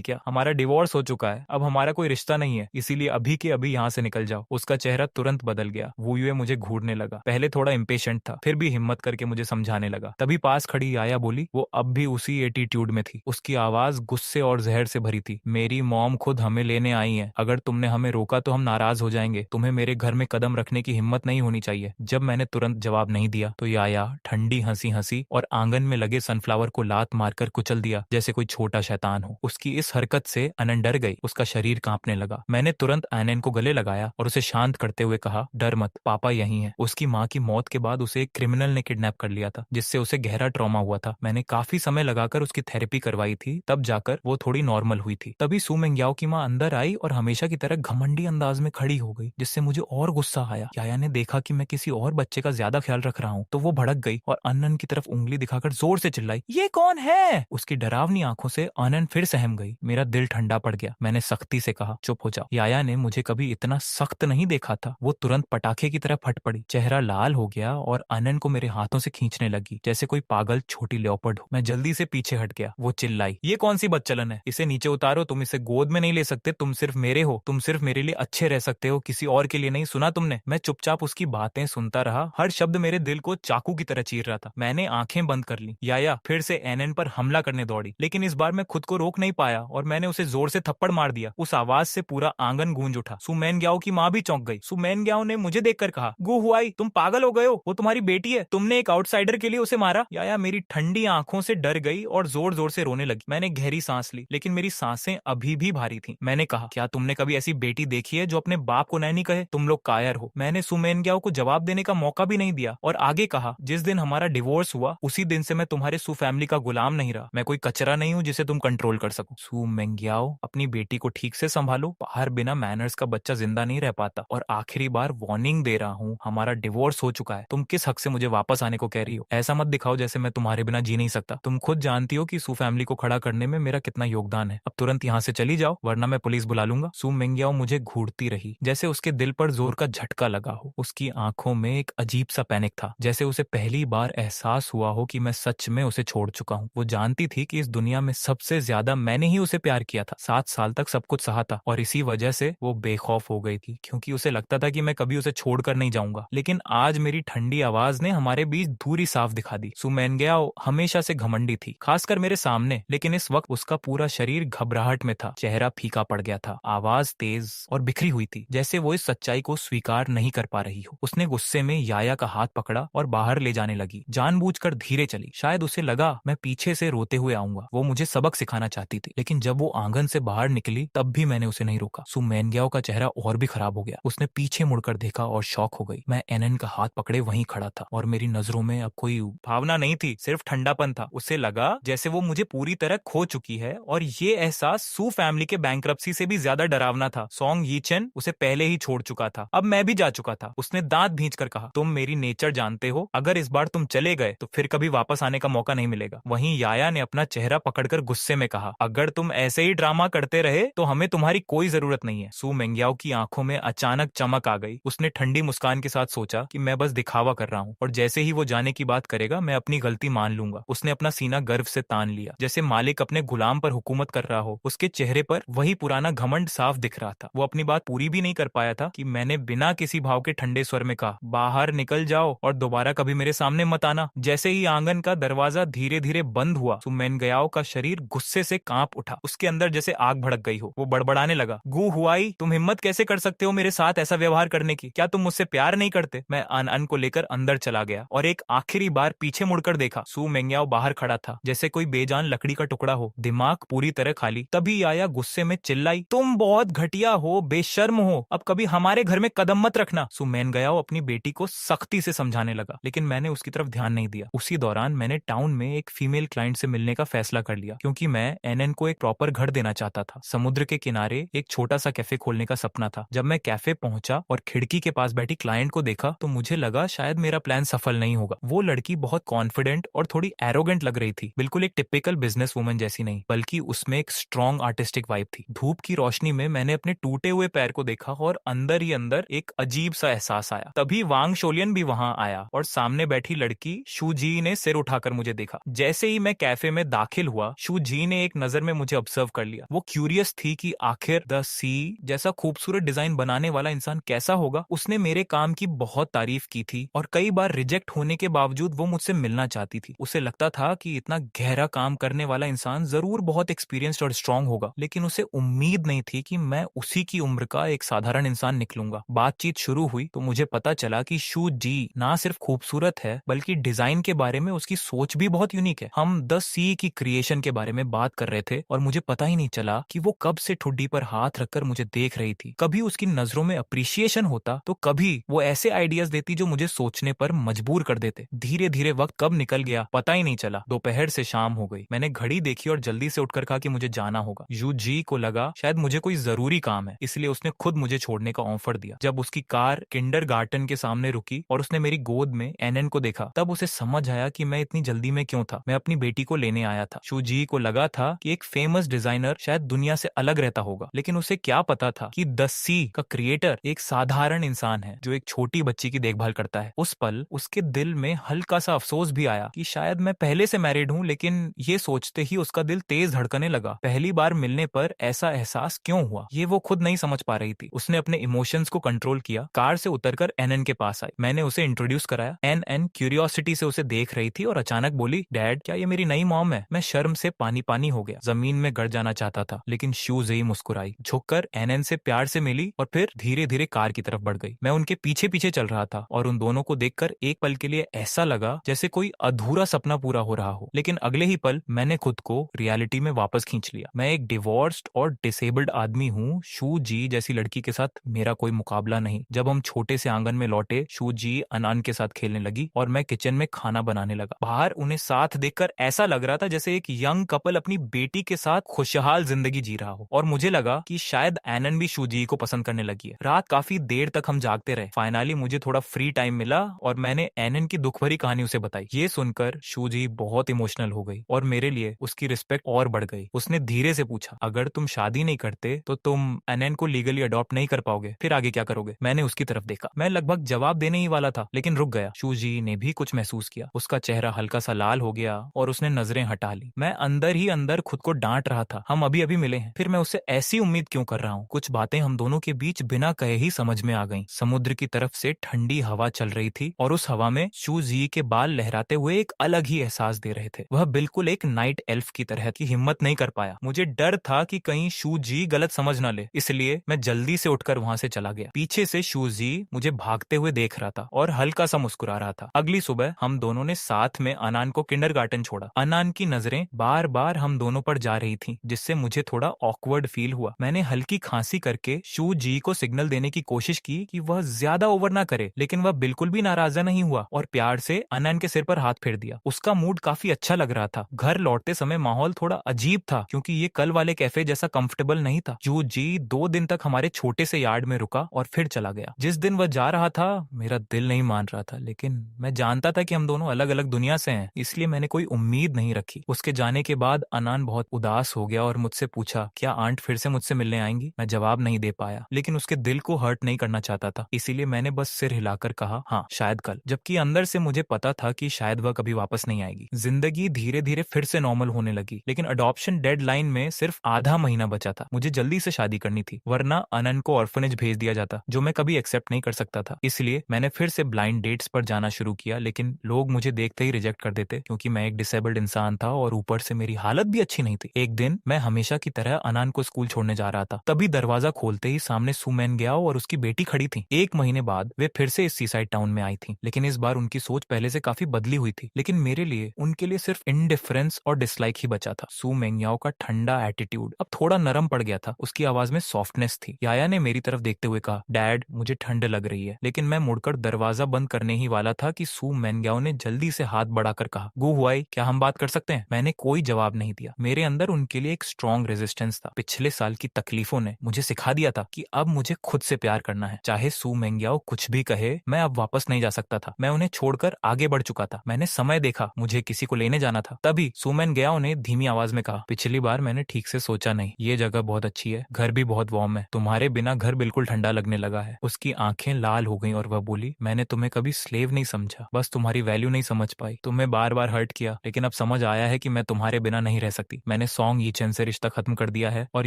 क्या? हमारा डिवोर्स हो चुका है, अब हमारा कोई रिश्ता नहीं है, इसीलिए अभी के अभी यहाँ से निकल जाओ। उसका चेहरा तुरंत बदल गया। वो यूं मुझे घूरने लगा। पहले थोड़ा इम्पेशेंट था, फिर भी हिम्मत करके मुझे समझाने लगा। तभी पास खड़ी आया बोली, वो अब भी उसी एटीट्यूड में थी। उसकी आवाज गुस्से और जहर से भरी थी। मेरी मॉम खुद हमें लेने आई है, अगर तुमने हमें रोका तो हम नाराज हो जाएंगे। तुम्हें मेरे घर में कदम रखने की हिम्मत नहीं होनी चाहिए। जब मैंने तुरंत जवाब नहीं दिया तो याया ठंडी हंसी हंसी और आंगन में लगे सनफ्लावर को लात मारकर कुचल दिया, जैसे कोई छोटा शैतान हो। उसकी इस हरकत से अनन डर गई। उसका शरीर कांपने लगा। मैंने तुरंत आनन को गले लगाया और उसे शांत करते हुए कहा, डर मत, पापा यहीं हैं। उसकी माँ की मौत के बाद उसे एक क्रिमिनल ने किडनैप कर लिया था, जिससे उसे गहरा ट्रॉमा हुआ था। मैंने काफी समय लगाकर उसकी थेरेपी करवाई थी, तब जाकर वो थोड़ी नॉर्मल हुई थी। तभी सुमेनग्याओ की माँ अंदर आई और हमेशा की तरह घमंडी अंदाज में खड़ी हो गई, जिससे मुझे और गुस्सा आया। याया ने देखा कि मैं किसी और बच्चे का ज्यादा ख्याल रख रहा हूँ, तो वो भड़क गई और अनन की तरफ उंगली दिखाकर जोर से चिल्लाई, ये कौन है? उसकी डरावनी आंखों से अनन फिर सहम गई। मेरा दिल ठंडा पड़ गया। मैंने सख्ती से कहा, चुप हो जाओ। याया ने मुझे कभी इतना सख्त नहीं देखा था। वो तुरंत पटाखे की तरह फट पड़ी, चेहरा लाल हो गया और अनन को मेरे हाथों से खींचने लगी, जैसे कोई पागल छोटी लेपर्ड हो। मैं जल्दी से पीछे हट गया। वो चिल्लाई, ये कौन सी बदचलन है? इसे नीचे उतारो, तुम इसे गोद में नहीं ले सकते, तुम सिर्फ मेरे हो, तुम सिर्फ मेरे लिए अच्छे रह सकते हो, किसी और के लिए नहीं। सुना तुमने? मैं चुपचाप उसकी बातें सुनता रहा। हर शब्द मेरे दिल को चाकू की तरह चीर रहा था। मैंने आंखें बंद कर ली। याया फिर से एनएन पर हमला करने दौड़ी, लेकिन इस बार मैं खुद को रोक नहीं पाया और मैंने उसे जोर से थप्पड़ मार दिया। उस आवाज से पूरा आंगन गूंज उठा। सुमेनग्याओ की माँ भी चौंक गई। सुमेनग्याओ ने मुझे देखकर कहा, गु हुआई, तुम पागल हो गए हो? वो तुम्हारी बेटी है, तुमने एक आउटसाइडर के लिए उसे मारा? याया मेरी ठंडी आंखों से डर गई और जोर जोर से रोने लगी। मैंने गहरी सांस ली, लेकिन मेरी सांसें अभी भी भारी थी। मैंने कहा, क्या तुमने कभी ऐसी बेटी देखी है जो अपने बाप को नैनी कहे? तुम लोग कायर हो। मैंने सुमेनग्याओ को जवाब देने का मौका भी नहीं दिया और आगे कहा, जिस दिन हमारा डिवोर्स हुआ उसी दिन से मैं तुम्हारे सु फैमिली का गुलाम नहीं रहा। मैं कोई कचरा नहीं हूँ जिसे तुम कंट्रोल कर सको। सुमेनग्याओ, अपनी बेटी को ठीक से संभालो। बाहर बिना मैनर्स का बच्चा जिंदा नहीं रह पाता। और आखिरी बार वार्निंग दे रहा हूँ, हमारा डिवोर्स हो चुका है। तुम किस हक से मुझे वापस आने को कह रही हो? ऐसा मत दिखाओ जैसे मैं तुम्हारे बिना जी नहीं सकता। तुम खुद जानती हो कि सु फैमिली को खड़ा करने में मेरा कितना योगदान है। अब तुरंत यहाँ से चली जाओ, वरना मैं पुलिस बुला लूंगा। सुमेनग्याओ मुझे घूरती रही, जैसे उसके दिल पर जोर का झटका लगा हो। उसकी आंखों में एक अजीब सा पैनिक था, जैसे उसे पहली बार एहसास हुआ हो कि मैं सच में उसे छोड़ चुका हूँ। वो जानती थी कि इस दुनिया में सबसे ज्यादा मैंने ही उसे प्यार किया था। 7 साल तक सब कुछ सहा था और इसी वजह से वो बेखौफ हो गई थी, क्योंकि उसे लगता था कि मैं कभी उसे छोड़कर नहीं जाऊंगा। लेकिन आज मेरी ठंडी आवाज ने हमारे बीच दूरी साफ दिखा दी। सुमेनग्याओ हमेशा से घमंडी थी, खासकर मेरे सामने, लेकिन इस वक्त उसका पूरा शरीर घबराहट में था। चेहरा फीका पड़ गया था, आवाज तेज और बिखरी हुई थी, जैसे वो इस सच्चाई को स्वीकार नहीं कर पा रही हो। उसने गुस्से में याया का हाथ पकड़ा और बाहर ले जाने लगी, जानबूझकर धीरे चली। शायद उसे लगा मैं पीछे से रोते हुए आऊंगा। वो मुझे सबक सिखाना चाहती थी, लेकिन जब वो आंगन से बाहर निकली तब भी मैंने उसे नहीं रोका। सु मेनग्याओ का चेहरा और भी खराब हो गया। उसने पीछे मुड़कर देखा और शॉक हो गई। मैं एनएन का हाथ पकड़े वहीं खड़ा था और मेरी नजरों में अब कोई भावना नहीं थी, सिर्फ ठंडापन था। उसे लगा जैसे वो मुझे पूरी तरह खो चुकी है और ये एहसास सू फैमिली के बैंक्रप्सी से भी ज्यादा डरावना था। सोंग यीचेन उसे पहले ही छोड़ चुका था, अब मैं भी जा चुका था। उसने दांत भींचकर कहा, तुम मेरी नेचर जानते हो, अगर इस बार तुम चले गए तो फिर कभी वापस आने का मौका नहीं मिलेगा। वहीं याया ने अपना चेहरा पकड़कर गुस्से में कहा, अगर तुम ऐसे ही ड्रामा करते रहे तो हमें तुम्हारी कोई जरूरत नहीं है। सू मेंग्याओ की आंखों में अचानक चमक आ गई। उसने ठंडी मुस्कान के साथ सोचा कि मैं बस दिखावा कर रहा हूँ और जैसे ही वो जाने की बात करेगा मैं अपनी गलती मान लूंगा। उसने अपना सीना गर्व से तान लिया, जैसे मालिक अपने गुलाम पर हुकूमत कर रहा हो। उसके चेहरे पर वही पुराना घमंड साफ दिख रहा था। वो अपनी बात पूरी भी नहीं कर पाया था कि मैंने बिना किसी भाव के ठंडे स्वर में कहा, बाहर निकल जाओ और दोबारा कभी मेरे सामने मत आना। जैसे ही आंगन का दरवाजा धीरे धीरे बंद हुआ, सु मेनग्याओ का शरीर गुस्से से कांप उठा। उसके अंदर जैसे आग भड़क गई हो। वो बड़बड़ाने लगा, गु हुआई, तुम हिम्मत कैसे कर सकते हो मेरे साथ ऐसा व्यवहार करने की? क्या तुम मुझसे प्यार नहीं करते? मैं अन को लेकर अंदर चला गया और एक आखिरी बार पीछे मुड़कर देखा। सू मेंग्याओ बाहर खड़ा था, जैसे कोई बेजान लकड़ी का टुकड़ा हो, दिमाग पूरी तरह खाली। तभी आया गुस्से में चिल्लाई, तुम बहुत घटिया हो, बेशर्म हो, अब कभी हमारे घर में कदम मत रखना। सू मेनग्याओ अपनी बेटी को सख्ती से समझाने लगा, लेकिन मैंने उसकी तरफ ध्यान नहीं दिया। उसी दौरान मैंने टाउन में एक फीमेल क्लाइंट से मिलने का फैसला कर लिया, क्योंकि मैं एनएन को एक प्रॉपर घर देना चाहता था। समुद्र के किनारे एक छोटा सा कैफे खोलने का सपना था। जब मैं कैफे पहुंचा और खिड़की के पास बैठी क्लाइंट को देखा तो मुझे लगा शायद मेरा प्लान सफल नहीं होगा। वो लड़की बहुत कॉन्फिडेंट और थोड़ी एरोगेंट लग रही थी, बिल्कुल एक टिपिकल बिजनेस वुमन जैसी नहीं, बल्कि उसमें एक स्ट्रॉन्ग आर्टिस्टिक वाइब थी। धूप की रोशनी में मैंने अपने टूटे हुए पैर को देखा और अंदर ही अंदर एक अजीब सा एहसास आया। तभी वांग शोलियन भी वहां आया और सामने बैठी लड़की शूजी ने सिर उठाकर मुझे देखा। जैसे ही मैं कैफे में दाखिल हुआ, शूजी ने एक नजर में मुझे ऑब्जर्व कर लिया। वो क्यूरियस थी कि आखिर द सी जैसा खूबसूरत डिजाइन बनाने वाला इंसान कैसा होगा। उसने मेरे काम की बहुत तारीफ की थी और कई बार रिजेक्ट होने के बावजूद वो मुझसे मिलना चाहती थी। उसे लगता था कि इतना गहरा काम करने वाला इंसान जरूर बहुत एक्सपीरियंस्ड और स्ट्रांग होगा, लेकिन उसे उम्मीद नहीं थी कि मैं उसी की उम्र का एक साधारण इंसान निकलूंगा। बातचीत शुरू हुई तो मुझे पता चला कि शू जी ना सिर्फ खूबसूरत है, बल्कि डिजाइन के बारे में उसकी सोच भी बहुत यूनिक है। हम द सी की क्रिएशन के बारे में बात कर रहे थे और मुझे पता ही नहीं चला कि वो कब से ठुड्डी पर हाथ रखकर मुझे देख रही थी। कभी उसकी नजरों में अप्रिशिएशन होता तो कभी वो ऐसे आइडियाज देती जो मुझे सोचने पर मजबूर कर देते। धीरे धीरे वक्त कब निकल गया पता ही नहीं चला। दोपहर से शाम हो गई। मैंने घड़ी देखी और जल्दी से उठकर कहा कि मुझे जाना होगा। यू जी को लगा शायद मुझे कोई जरूरी काम है, इसलिए उसने खुद मुझे छोड़ने का ऑफर दिया। जब उसकी कार किंडरगार्टन के सामने रुकी और उसने मेरी गोद में एनएन को देखा, तब उसे समझ आया कि मैं इतनी जल्दी में क्यों था। मैं अपनी बेटी को लेने आया था। शू जी को लगा था कि एक फेमस डिजाइनर शायद दुनिया से अलग रहता होगा, लेकिन उसे क्या पता था कि द सी का क्रिएटर एक साधारण इंसान है जो एक छोटी बच्ची की देखभाल करता है। उस पल उसके दिल में हल्का सा अफसोस भी आया कि शायद मैं पहले से मैरिड हूँ, लेकिन ये सोचते ही उसका दिल तेज धड़कने लगा। पहली बार मिलने पर ऐसा एहसास क्यों हुआ ये वो खुद नहीं समझ पा रही थी। उसने अपने इमोशंस को कंट्रोल किया। कार से उतरकर एनएन के पास आई। मैंने उसे इंट्रोड्यूस कराया। एनएन क्यूरियोसिटी से उसे देख रही थी और अचानक बोली, डैड क्या ये मेरी नई मॉम है? मैं शर्म से पानी पानी हो गया, जमीन में गड़ जाना चाहता था, लेकिन शू जी मुस्कुराई, झुककर एनएन से प्यार से मिली और फिर धीरे धीरे कार की तरफ बढ़ गई। मैं उनके पीछे पीछे चल रहा था और उन दोनों को देखकर एक पल के लिए ऐसा लगा जैसे कोई अधूरा सपना पूरा हो रहा हो, लेकिन अगले ही पल मैंने खुद को रियलिटी में वापस खींच लिया। मैं एक डिवोर्स्ड और डिसेबल्ड आदमी हूँ। शू जी जैसी लड़की के साथ मेरा कोई मुकाबला नहीं। जब हम छोटे से आंगन में लौटे, शू जी अनान के साथ खेलने लगी और मैं किचन में खाना बनाने लगा। बाहर उन्हें साथ देखकर ऐसा लग रहा था जैसे एक यंग कपल अपनी बेटी के साथ खुशहाल जिंदगी जी रहा हो, और मुझे लगा कि शायद एनन भी शू जी को पसंद करने लगी है। रात काफी देर तक हम जागते रहे। फाइनली मुझे थोड़ा फ्री टाइम मिला और मैंने एनन की दुख भरी कहानी उसे बताई। ये सुनकर शू जी बहुत इमोशनल हो गई और मेरे लिए उसकी रिस्पेक्ट और बढ़ गई। उसने धीरे से पूछा, अगर तुम शादी नहीं करते तो तुम एनन को लीगली अडॉप्ट नहीं कर पाओगे, फिर आगे क्या करोगे? मैंने उसकी तरफ देखा। मैं लगभग जवाब देने ही वाला था, लेकिन रुक गया। शू जी ने भी कुछ महसूस किया। उसका चेहरा हल्का सा लाल हो गया और उसने नजरें हटा ली। मैं अंदर ही अंदर खुद को डांट रहा था, हम अभी अभी मिले हैं, फिर मैं उससे ऐसी उम्मीद क्यों कर रहा हूँ? कुछ बातें हम दोनों के बीच बिना कहे ही समझ में आ गईं। समुद्र की तरफ से ठंडी हवा चल रही थी और उस हवा में शू जी के बाल लहराते हुए एक अलग ही एहसास दे रहे थे। वह बिल्कुल एक नाइट एल्फ की तरह की। हिम्मत नहीं कर पाया। मुझे डर था कि कहीं शू जी गलत समझ ना ले, इसलिए मैं जल्दी से उठकर वहां से चला गया। पीछे से शू जी मुझे भागते हुए देख रहा था और हल्का सा मुस्कुरा रहा था। अगली सुबह हम दोनों ने साथ में अनान को किंडरगार्टन छोड़ा। अनान अनन की नजरें बार बार हम दोनों पर जा रही थी, जिससे मुझे थोड़ा ऑकवर्ड फील हुआ। मैंने हल्की खांसी करके शू जी को सिग्नल देने की कोशिश की कि वह ज्यादा ओवर ना करे, लेकिन वह बिल्कुल भी नाराजा नहीं हुआ और प्यार से अनन के सिर पर हाथ फेर दिया। उसका मूड काफी अच्छा लग रहा था। घर लौटते समय माहौल थोड़ा अजीब था, क्योंकि ये कल वाले कैफे जैसा कंफर्टेबल नहीं था। शू जी 2 दिन तक हमारे छोटे से यार्ड में रुका और फिर चला गया। जिस दिन वह जा रहा था मेरा दिल नहीं मान रहा था, लेकिन मैं जानता था कि हम दोनों अलग अलग दुनिया से हैं, इसलिए मैंने कोई उम्मीद नहीं रखी। उसके जाने के बाद अनान बहुत उदास हो गया और मुझसे पूछा क्या आंट फिर से मुझसे मिलने आएंगी। मैं जवाब नहीं दे पाया, लेकिन उसके दिल को हर्ट नहीं करना चाहता था, इसीलिए मैंने बस सिर हिलाकर कहा हाँ शायद कल, जबकि अंदर से मुझे पता था कि शायद वह कभी वापस नहीं आएगी। जिंदगी धीरे धीरे फिर से नॉर्मल होने लगी, लेकिन अडॉप्शन डेडलाइन में सिर्फ आधा महीना बचा था। मुझे जल्दी से शादी करनी थी, वरना अनन को ऑर्फनेज भेज दिया जाता, जो मैं कभी एक्सेप्ट नहीं कर सकता था। इसलिए मैंने फिर से ब्लाइंड डेट्स पर जाना शुरू किया, लेकिन लोग मुझे देखते ही रिजेक्ट कर देते, क्योंकि मैं एक डिसेबल्ड इंसान था और ऊपर से मेरी हालत भी अच्छी नहीं थी। एक दिन मैं हमेशा की तरह अनान को स्कूल छोड़ने जा रहा था, तभी दरवाजा खोलते ही सामने सुमैन गयाओ और उसकी बेटी खड़ी थी। 1 महीने बाद वे फिर से इस सीसाइड टाउन में आई थी, लेकिन इस बार उनकी सोच पहले से काफी बदली हुई थी। लेकिन मेरे लिए उनके लिए सिर्फ इनडिफरेंस और डिसलाइक ही बचा था। सू मेंगयाओ का ठंडा एटीट्यूड अब थोड़ा नरम पड़ गया था, उसकी आवाज में सॉफ्टनेस थी। याया ने मेरी तरफ देखते हुए कहा डैड मुझे ठंड लग रही है, लेकिन मैं मुड़कर दरवाजा बंद करने ही वाला था कि सू मेंगयाओ ने जल्दी से हाथ बढ़ाकर कहा गु हुआई क्या हम बात कर सकते हैं। मैंने कोई जवाब नहीं दिया। मेरे अंदर उनके लिए एक स्ट्रॉन्ग रेजिस्टेंस था। पिछले साल की तकलीफों ने मुझे सिखा दिया था कि अब मुझे खुद से प्यार करना है, चाहे सू मेंगयाओ कुछ भी कहे। मैं अब वापस नहीं जा सकता था, मैं उन्हें छोड़कर आगे बढ़ चुका था। मैंने समय देखा, मुझे किसी को लेने जाना था। तभी सुमैन गयाओ ने धीमी आवाज में कहा पिछली बार मैंने ठीक से सोचा नहीं, ये जगह बहुत अच्छी है, घर भी बहुत वार्म है, तुम्हारे बिना घर बिल्कुल ठंडा लगने लगा है। उसकी आंखें लाल हो गईं और वह बोली मैंने तुम्हें कभी स्लेव नहीं समझा, बस तुम्हारी वैल्यू नहीं समझ पाई। तुम्हें बार बार हर्ट किया, लेकिन अब समझ आया है कि मैं तुम्हारे बिना नहीं रह सकती। मैंने सॉन्ग यीचेन से रिश्ता खत्म कर दिया है और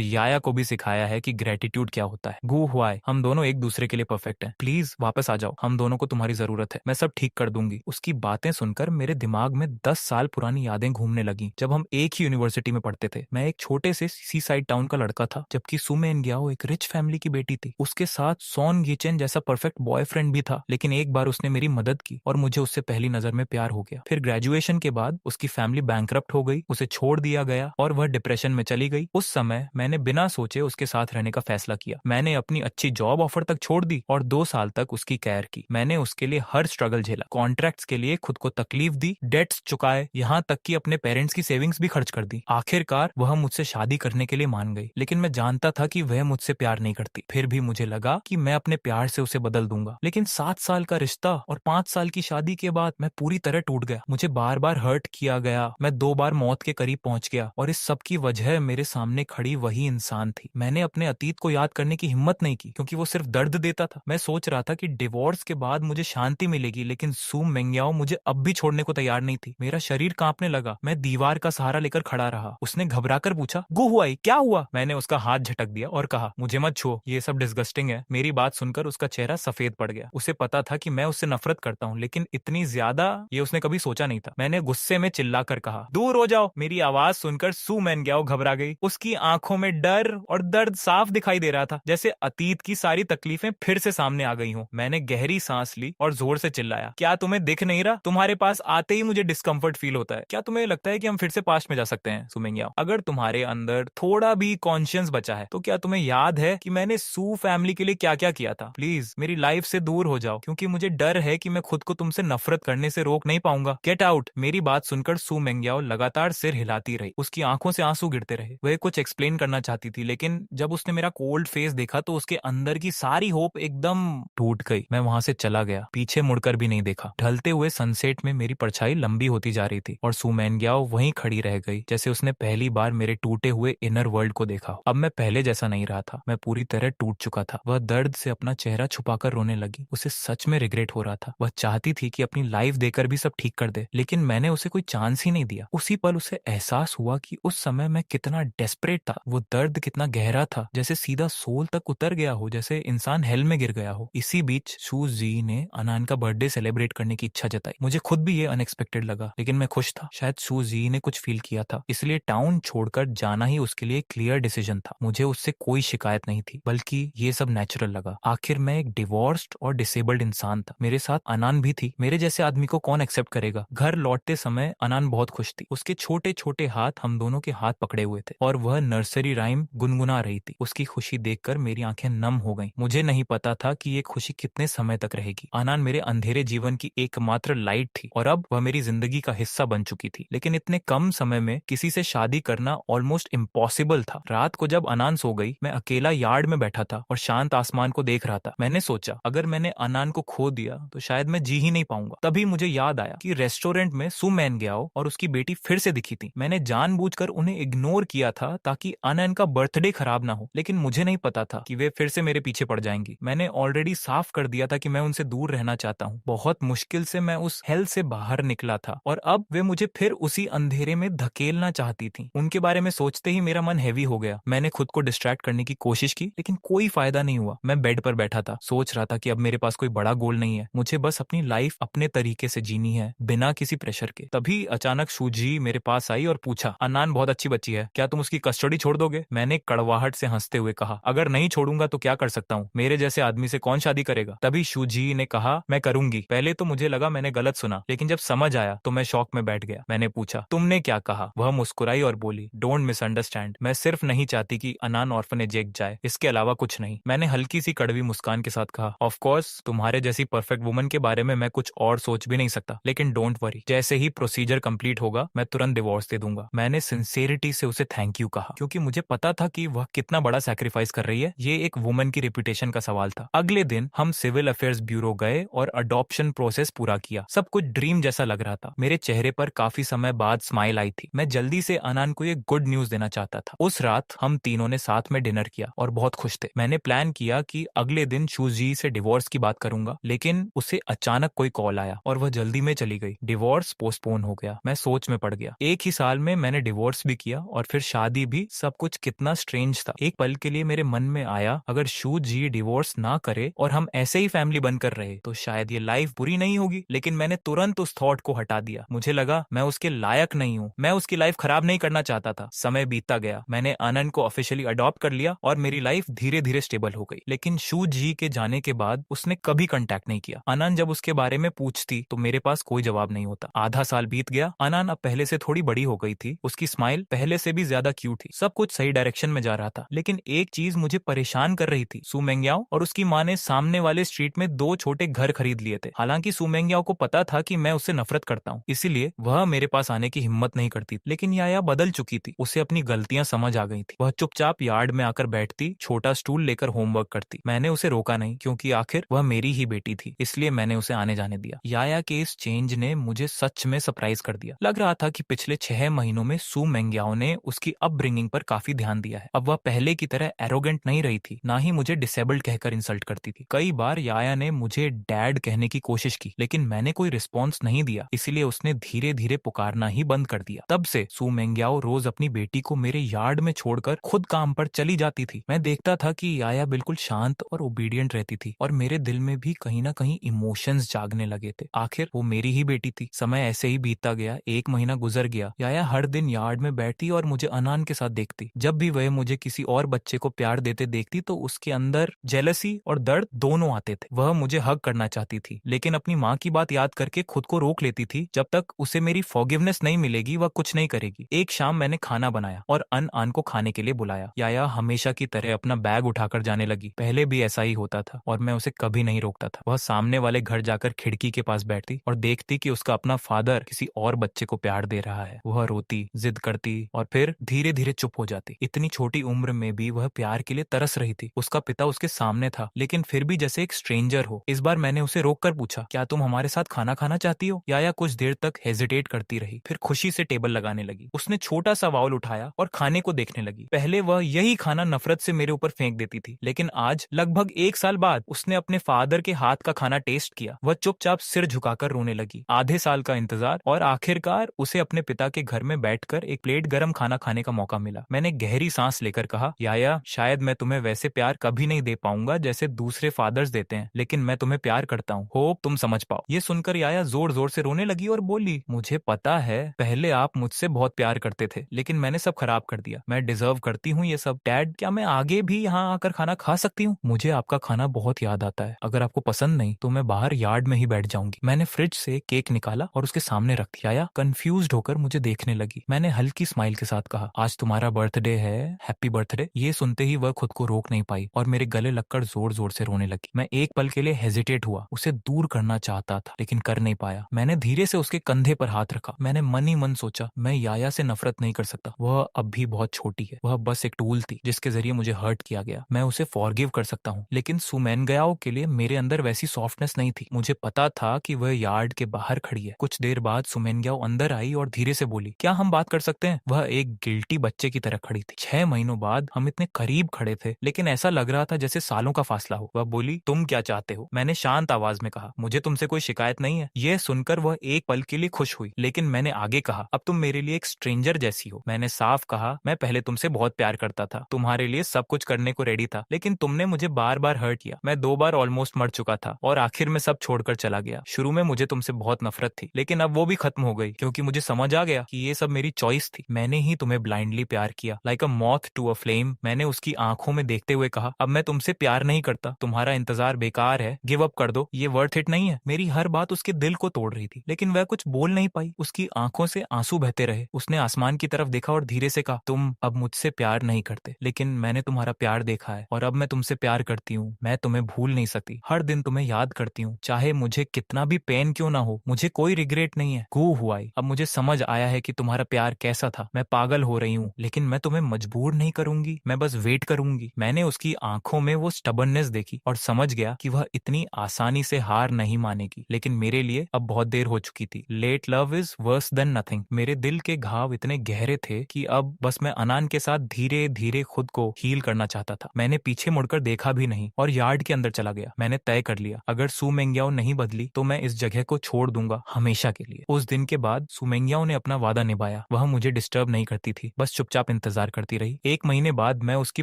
याया को भी सिखाया है कि ग्रेटिट्यूड क्या होता है। गु हुआई हम दोनों एक दूसरे के लिए परफेक्ट हैं, प्लीज वापस आ जाओ, हम दोनों को तुम्हारी जरूरत है, मैं सब ठीक कर दूंगी। उसकी बातें सुनकर मेरे दिमाग में 10 साल पुरानी यादें घूमने लगी, जब हम एक ही यूनिवर्सिटी में पढ़ते थे। मैं एक छोटे से सी साइड टाउन का लड़का था, जबकि सुमेन ग्याओ एक रिच फैमिली की बेटी थी। उसके साथ सॉन गीचेन जैसा परफेक्ट बॉयफ्रेंड भी था, लेकिन एक बार उसने मेरी मदद की और मुझे उससे पहली नजर में प्यार हो गया। फिर ग्रेजुएशन के बाद उसकी फैमिली बैंकरप्ट हो गई, उसे छोड़ दिया गया और वह डिप्रेशन में चली गई। उस समय मैंने बिना सोचे उसके साथ रहने का फैसला किया। मैंने अपनी अच्छी जॉब ऑफर तक छोड़ दी और 2 साल तक उसकी केयर की। मैंने उसके लिए हर स्ट्रगल झेला, कॉन्ट्रैक्ट्स के लिए खुद को तकलीफ दी, डेट्स चुकाए, यहाँ तक कि अपने पेरेंट्स की सेविंग्स भी खर्च कर दी। आखिरकार वह मुझसे शादी करने के लिए मान गई, लेकिन मैं जानता था कि वह मुझसे प्यार नहीं करती। फिर भी मुझे लगा कि मैं अपने प्यार से उसे बदल दूंगा। लेकिन 7 साल का रिश्ता और 5 साल की शादी के बाद मैं पूरी तरह टूट गया। मुझे बार बार हर्ट किया गया, मैं 2 बार मौत के करीब पहुंच गया और इस सब की वजह मेरे सामने खड़ी वही इंसान थी। मैंने अपने अतीत को याद करने की हिम्मत नहीं की, क्योंकि वो सिर्फ दर्द देता था। मैं सोच रहा था कि डिवोर्स के बाद मुझे शांति मिलेगी, लेकिन सू मेंगयाओ मुझे अब भी छोड़ने को तैयार नहीं थी। मेरा शरीर कांपने लगा, मैं दीवार का सहारा लेकर खड़ा रहा। उसने घबराकर पूछा गु हुआई क्या हुआ। मैंने उसका हाथ झटक दिया और कहा मुझे मत छुओ, ये सब डिस्गस्टिंग है। मेरी बात सुनकर उसका चेहरा सफेद पड़ गया। उसे पता था कि मैं उससे नफरत करता हूँ, लेकिन इतनी ज्यादा ये उसने कभी सोचा नहीं था। मैंने गुस्से में चिल्लाकर कहा दूर हो जाओ। मेरी आवाज सुनकर सू मेंगयाओ घबरा गई। उसकी आंखों में डर और दर्द साफ दिखाई दे रहा था, जैसे अतीत की सारी तकलीफें फिर से सामने आ गई हों। मैंने गहरी सांस ली और जोर से चिल्लाया क्या तुम्हें दिख नहीं रहा? तुम्हारे पास आते ही मुझे डिस्कम्फर्ट फील होता है। क्या तुम्हें लगता है कि हम फिर से पास्ट में जा सकते हैं? सू मेंगयाओ अगर तुम्हारे अंदर थोड़ा भी कॉन्शियस बचा है तो क्या तुम्हें याद है कि मैंने सू फैमिली के लिए क्या क्या किया था? प्लीज मेरी लाइफ से दूर हो जाओ, क्योंकि मुझे डर है कि मैं खुद को तुमसे नफरत करने से रोक नहीं पाऊंगा। Get out. मेरी बात सुनकर सू मेंगयाओ लगातार सिर हिलाती रही। उसकी आंखों से आंसू गिरते रहे। वह कुछ एक्सप्लेन करना चाहती थी, लेकिन जब उसने मेरा कोल्ड फेस देखा तो उसके अंदर की सारी होप एकदम टूट गई। मैं वहां से चला गया, पीछे मुड़कर भी नहीं देखा। ढलते हुए सनसेट में मेरी परछाई लंबी होती जा रही थी और सू मेंगयाओ वहीं खड़ी रह गई, जैसे उसने पहली बार मेरे टूटे हुए इनर वर्ल्ड को देखा। अब मैं पहले जैसा नहीं रहा था, मैं पूरी तरह टूट चुका था। वह दर्द से अपना चेहरा छुपाकर रोने लगी। उसे सच में रिग्रेट हो रहा था। वह चाहती थी कि अपनी लाइफ देकर भी सब ठीक कर दे, लेकिन मैंने उसे कोई चांस ही नहीं दिया। उसी पल उसे एहसास हुआ कि उस समय मैं कितना डेस्परेट था। वो दर्द कितना गहरा था, जैसे सीधा सोल तक उतर गया हो, जैसे इंसान हेल में गिर गया हो। इसी बीच शू जी ने अनान का बर्थडे सेलिब्रेट करने की इच्छा जताई। मुझे खुद भी ये अनएक्सपेक्टेड लगा, लेकिन मैं खुश था। शायद शू जी ने कुछ फील किया था, इसलिए टाउन छोड़कर जाना ही उसके लिए क्लियर डिसीजन था। मुझे उससे कोई शिकायत नहीं थी, बल्कि ये सब नेचुरल लगा। आखिर मैं एक डिवोर्स्ड और डिसेबल्ड इंसान था। मेरे साथ अनान भी थी। मेरे जैसे आदमी को कौन एक्सेप्ट करेगा? घर लौटते समय अनान बहुत बहुत खुश थी। उसके छोटे छोटे हाथ हम दोनों के हाथ पकड़े हुए थे और वह नर्सरी राइम गुनगुना रही थी। उसकी खुशी देखकर मेरी आंखें नम हो गईं। मुझे नहीं पता था कि ये खुशी कितने समय तक रहेगी। आनान मेरे अंधेरे जीवन की एकमात्र लाइट थी और अब वह मेरी जिंदगी का हिस्सा बन चुकी थी। लेकिन इतने कम समय में किसी से शादी करना ऑलमोस्ट इम्पॉसिबल था। रात को जब अनान सो गई, मैं अकेला यार्ड में बैठा था और शांत आसमान को देख रहा था। मैंने सोचा, अगर मैंने अनान को खो दिया तो शायद मैं जी ही नहीं पाऊंगा। तभी मुझे याद आया कि रेस्टोरेंट में सू मैन ग्याओ और उसकी बेटी फिर से दिखी थी। मैंने जानबूझकर उन्हें इग्नोर किया था ताकि अनन का बर्थडे खराब ना हो, लेकिन मुझे नहीं पता था कि वे फिर से मेरे पीछे पड़ जाएंगी। मैंने ऑलरेडी साफ कर दिया था कि मैं उनसे दूर रहना चाहता हूँ। बहुत मुश्किल से मैं उस हेल से बाहर निकला था और अब वे मुझे फिर उसी अंधेरे में धकेलना चाहती थी। उनके बारे में सोचते ही मेरा मन हैवी हो गया। मैंने खुद को डिस्ट्रैक्ट करने की कोशिश की, लेकिन कोई फायदा नहीं हुआ। मैं बेड पर बैठा था, सोच रहा था कि अब मेरे पास कोई बड़ा गोल नहीं है। मुझे बस अपनी लाइफ अपने तरीके से जीनी है, बिना किसी प्रेशर के। तभी अचानक शूजी मेरे पास आई और पूछा, अनान बहुत अच्छी बच्ची है, क्या तुम उसकी कस्टडी छोड़ दोगे? मैंने कड़वाहट से हंसते हुए कहा, अगर नहीं छोड़ूंगा तो क्या कर सकता हूँ? मेरे जैसे आदमी से कौन शादी करेगा? तभी शूजी ने कहा, मैं करूंगी। पहले तो मुझे लगा मैंने गलत सुना, लेकिन जब समझ आया तो मैं शॉक में बैठ गया। मैंने पूछा, तुमने क्या कहा? वह मुस्कुराई और बोली, डोंट मिसअंडरस्टैंड, मैं सिर्फ नहीं चाहती कि अनान ऑर्फनेज जाए, इसके अलावा कुछ नहीं। मैंने हल्की सी कड़वी मुस्कान के साथ कहा, ऑफ कोर्स तुम्हारे जैसी परफेक्ट वुमन के बारे में मैं कुछ और सोच भी नहीं सकता, लेकिन डोंट वरी, जैसे ही प्रोसीजर कंप्लीट होगा मैं तुरंत डिवोर्स दे दूंगा। मैंने सिंसेरिटी से उसे थैंक यू कहा, क्योंकि मुझे पता था कि वह कितना बड़ा सैक्रिफाइस कर रही है। ये एक वुमन की रेपुटेशन का सवाल था। अगले दिन हम सिविल अफेयर्स ब्यूरो गए और अडॉप्शन प्रोसेस पूरा किया। सब कुछ ड्रीम जैसा लग रहा था। मेरे चेहरे पर काफी समय बाद स्माइल आई थी। मैं जल्दी से अनान को ये गुड न्यूज देना चाहता था। उस रात हम तीनों ने साथ में डिनर किया और बहुत खुश थे। मैंने प्लान किया कि अगले दिन शूजी से डिवोर्स की बात करूंगा, लेकिन उसे अचानक कोई कॉल आया और वह जल्दी में चली गई। डिवोर्स पोस्टपोन हो गया। मैं सोच में पड़ गया। एक ही साल में मैंने डिवोर्स भी किया और फिर शादी भी। सब कुछ कितना स्ट्रेंज था। एक पल के लिए मेरे मन में आया, अगर शूजी डिवोर्स ना करे और हम ऐसे ही फैमिली बनकर रहे तो शायद ये लाइफ बुरी नहीं होगी। लेकिन मैंने तुरंत उस थॉट को हटा दिया। मुझे लगा मैं उसके लायक नहीं हूँ। मैं उसकी लाइफ खराब नहीं करना चाहता था। समय बीतता गया। मैंने आनंद को ऑफिशियली अडॉप्ट कर लिया और मेरी लाइफ धीरे धीरे स्टेबल हो गई। लेकिन शू जी के जाने के बाद उसने कभी कांटेक्ट नहीं किया। आनंद जब उसके बारे में पूछती तो मेरे पास कोई जवाब नहीं होता। आधा साल बीत गया। आनंद अब पहले से थोड़ी बड़ी हो गई थी। उसकी स्माइल पहले से भी ज्यादा क्यूट थी। सब कुछ सही डायरेक्शन में जा रहा था। लेकिन एक चीज मुझे परेशान कर रही थी। सू मेंग्याओ और उसकी माँ ने सामने वाले स्ट्रीट में 2 छोटे घर खरीद लिए थे। हालांकि सू मेंग्याओ को पता था कि मैं उससे नफरत करता हूँ, इसीलिए वह मेरे पास आने की हिम्मत नहीं करती। लेकिन याया बदल चुकी थी। उसे अपनी गलतियां समझ आ गई थी। वह चुपचाप यार्ड में आकर बैठती, छोटा स्टूल लेकर होमवर्क करती। मैंने उसे रोका नहीं, क्योंकि आखिर वह मेरी ही बेटी थी। इसलिए मैंने उसे आने जाने दिया। याया के इस चेंज ने मुझे सच में सरप्राइज कर दिया। लग रहा था कि पिछले 6 महीनों में सू मेंग्याओ ने उसकी अपब्रिंगिंग पर काफी ध्यान दिया है। अब वह पहले की तरह एरोगेंट नहीं रही थी, ना ही मुझे डिसेबल्ड कहकर इंसल्ट करती थी। कई बार याया ने मुझे डैड कहने की कोशिश की, लेकिन मैंने कोई रिस्पॉन्स नहीं दिया। इसलिए उसने धीरे धीरे पुकारना ही बंद कर दिया। तब से सू मेंग्याओ रोज अपनी बेटी को मेरे यार्ड में छोड़कर खुद काम पर चली जाती थी। मैं देखता था कि याया बिल्कुल शांत और ओबीडियंट रहती थी और मेरे दिल में भी कहीं ना कहीं इमोशंस जागने लगे थे। आखिर वो मेरी ही बेटी थी। समय ऐसे ही बीतता गया। 1 महीना गुजर गया। याया हर दिन यार्ड में बैठती और मुझे अनान के साथ देखती। जब भी वह मुझे किसी और बच्चे को प्यार देते देखती तो उसके अंदर जेलसी और दर्द दोनों आते थे। वह मुझे हग करना चाहती थी, लेकिन अपनी माँ की बात याद करके खुद को रोक लेती थी। जब तक उसे मेरी फॉरगिवनेस नहीं मिलेगी वह कुछ नहीं करेगी। एक शाम मैंने खाना बनाया और अन को खाने के लिए बुलाया। याया हमेशा की तरह अपना बैग उठाकर जाने लगी। पहले भी ऐसा ही होता था और मैं उसे कभी नहीं रोकता था। वह सामने वाले घर जाकर खिड़की के पास बैठती और देखती कि उसका अपना फादर किसी और बच्चे को प्यार दे रहा है। वह रोती, जिद करती और फिर धीरे धीरे चुप हो जाती। इतनी छोटी उम्र में भी वह प्यार के लिए तरस रही थी। उसका पिता उसके सामने था, लेकिन फिर भी जैसे एक स्ट्रेंजर हो। इस बार मैंने उसे रोककर पूछा, क्या तुम हमारे साथ खाना खाना चाहती हो? याया कुछ देर तक हेजिटेट करती रही, फिर खुशी से टेबल लगाने लगी। उसने छोटा सा बाउल उठाया और खाने को देखने लगी। पहले वह यही खाना नफरत से मेरे ऊपर फेंक देती थी, लेकिन आज लगभग 1 साल बाद उसने अपने फादर के हाथ का खाना टेस्ट किया। वह चुपचाप सिर झुकाकर रोने लगी। आधे साल का इंतजार और आखिरकार उसे अपने पिता के घर में बैठकर एक प्लेट गरम खाना खाने का मौका मिला। मैंने गहरी सांस लेकर कहा, याया शायद मैं तुम्हें वैसे प्यार कभी नहीं दे पाऊंगा जैसे दूसरे फादर्स देते हैं, लेकिन मैं तुम्हें प्यार करता हूँ। होप तुम समझ पाओ। ये सुनकर याया जोर जोर से रोने लगी और बोली, मुझे पता है पहले आप मुझसे बहुत प्यार करते थे, लेकिन मैंने सब खराब कर दिया। मैं डिजर्व करती हूँ ये सब। डैड, क्या मैं आगे भी यहाँ आकर खाना खा सकती हूँ? मुझे आपका खाना बहुत याद आता है। अगर आपको पसंद नहीं तो मैं बाहर यार्ड में ही बैठ जाऊंगी। मैंने फ्रिज से केक निकाला और उसके सामने रख दिया। याया, कंफ्यूज्ड होकर मुझे देखने लगी। मैंने हल्की स्माइल के साथ कहा, आज तुम्हारा बर्थडे है, हैप्पी बर्थडे। ये सुनते ही वह खुद को रोक नहीं पाई और मेरे गले लगकर जोर जोर से रोने लगी। मैं एक पल के लिए हेजिटेट हुआ, उसे दूर करना चाहता था लेकिन कर नहीं पाया। मैंने धीरे से उसके कंधे पर हाथ रखा। मैंने मन ही मन सोचा, मैं याया से नफरत नहीं कर सकता, वह अब भी बहुत छोटी है, वह बस एक टूल थी जिसके जरिए मुझे हर्ट किया गया। मैं उसे फॉरगिव कर सकता हूँ, लेकिन सुमेनगाओ के लिए मेरे अंदर वैसी सॉफ्टनेस नहीं थी। मुझे पता था कि वह यार्ड के बाहर खड़ी है। कुछ देर बाद सुमेनगाओ अंदर आई और धीरे से बोली, क्या हम बात कर सकते हैं? वह एक गिल्टी बच्चे की तरह खड़ी थी। 6 महीनों बाद हम इतने करीब खड़े थे, लेकिन ऐसा लग रहा था जैसे सालों का फासला हो। वह बोली, तुम क्या चाहते हो? मैंने शांत आवाज में कहा, मुझे तुमसे कोई शिकायत नहीं है। यह सुनकर वह एक पल के लिए खुश हुई, लेकिन मैंने आगे कहा, अब तुम मेरे लिए एक स्ट्रेंजर जैसी हो। मैंने साफ कहा, मैं पहले तुमसे बहुत प्यार करता था, तुम्हारे लिए सब कुछ करने को रेडी था, लेकिन तुमने मुझे बार बार हर्ट किया। मैं 2 बार ऑलमोस्ट मर चुका था और आखिर में सब छोड़कर चला गया। शुरू में मुझे तुमसे बहुत नफरत थी, लेकिन अब वो भी खत्म हो गई, क्योंकि मुझे समझ आ गया कि ये सब मेरी चॉइस थी। मैंने ही तुम्हें ब्लाइंडली प्यार किया, like a moth to a flame. मैंने उसकी आंखों में देखते हुए कहा, अब मैं तुमसे प्यार नहीं करता, तुम्हारा इंतजार बेकार है, गिव अप कर दो, ये वर्थ इट नहीं है। मेरी हर बात उसके दिल को तोड़ रही थी, लेकिन वह कुछ बोल नहीं पाई। उसकी आंखों से आंसू बहते रहे। उसने आसमान की तरफ देखा और धीरे से कहा, तुम अब मुझसे प्यार नहीं करते, लेकिन मैंने तुम्हारा प्यार देखा है और अब मैं तुमसे प्यार करती हूँ। मैं तुम्हें भूल नहीं सकती, हर दिन तुम्हें याद करती हूँ, चाहे मुझे कितना भी पेन क्यों ना हो। मुझे कोई रिग्रेट नहीं है। गू हुआ, अब मुझे समझ आया है कि तुम्हारा प्यार कैसा था। मैं पागल हो रही हूँ, लेकिन मैं तुम्हें मजबूर नहीं करूंगी, मैं बस वेट करूंगी। मैंने उसकी आंखों में वो स्टबर्ननेस देखी और समझ गया कि वह इतनी आसानी से हार नहीं मानेगी, लेकिन मेरे लिए अब बहुत देर हो चुकी थी। Late love is worse than nothing. मेरे दिल के घाव इतने गहरे थे कि अब बस मैं अनान के साथ धीरे धीरे खुद को हील करना चाहता था। मैंने पीछे मुड़कर देखा भी नहीं और यार्ड के अंदर चला गया। मैंने तय कर लिया, अगर सुमेंग्याओ नहीं बदली तो मैं इस जगह को छोड़ दूंगा हमेशा के लिए। उस दिन के बाद सुमेंग्याओ ने अपना वादा निभाया। वह मुझे डिस्टर्ब नहीं करती थी, बस चुपचाप इंतजार करती रही। 1 महीने बाद मैं उसकी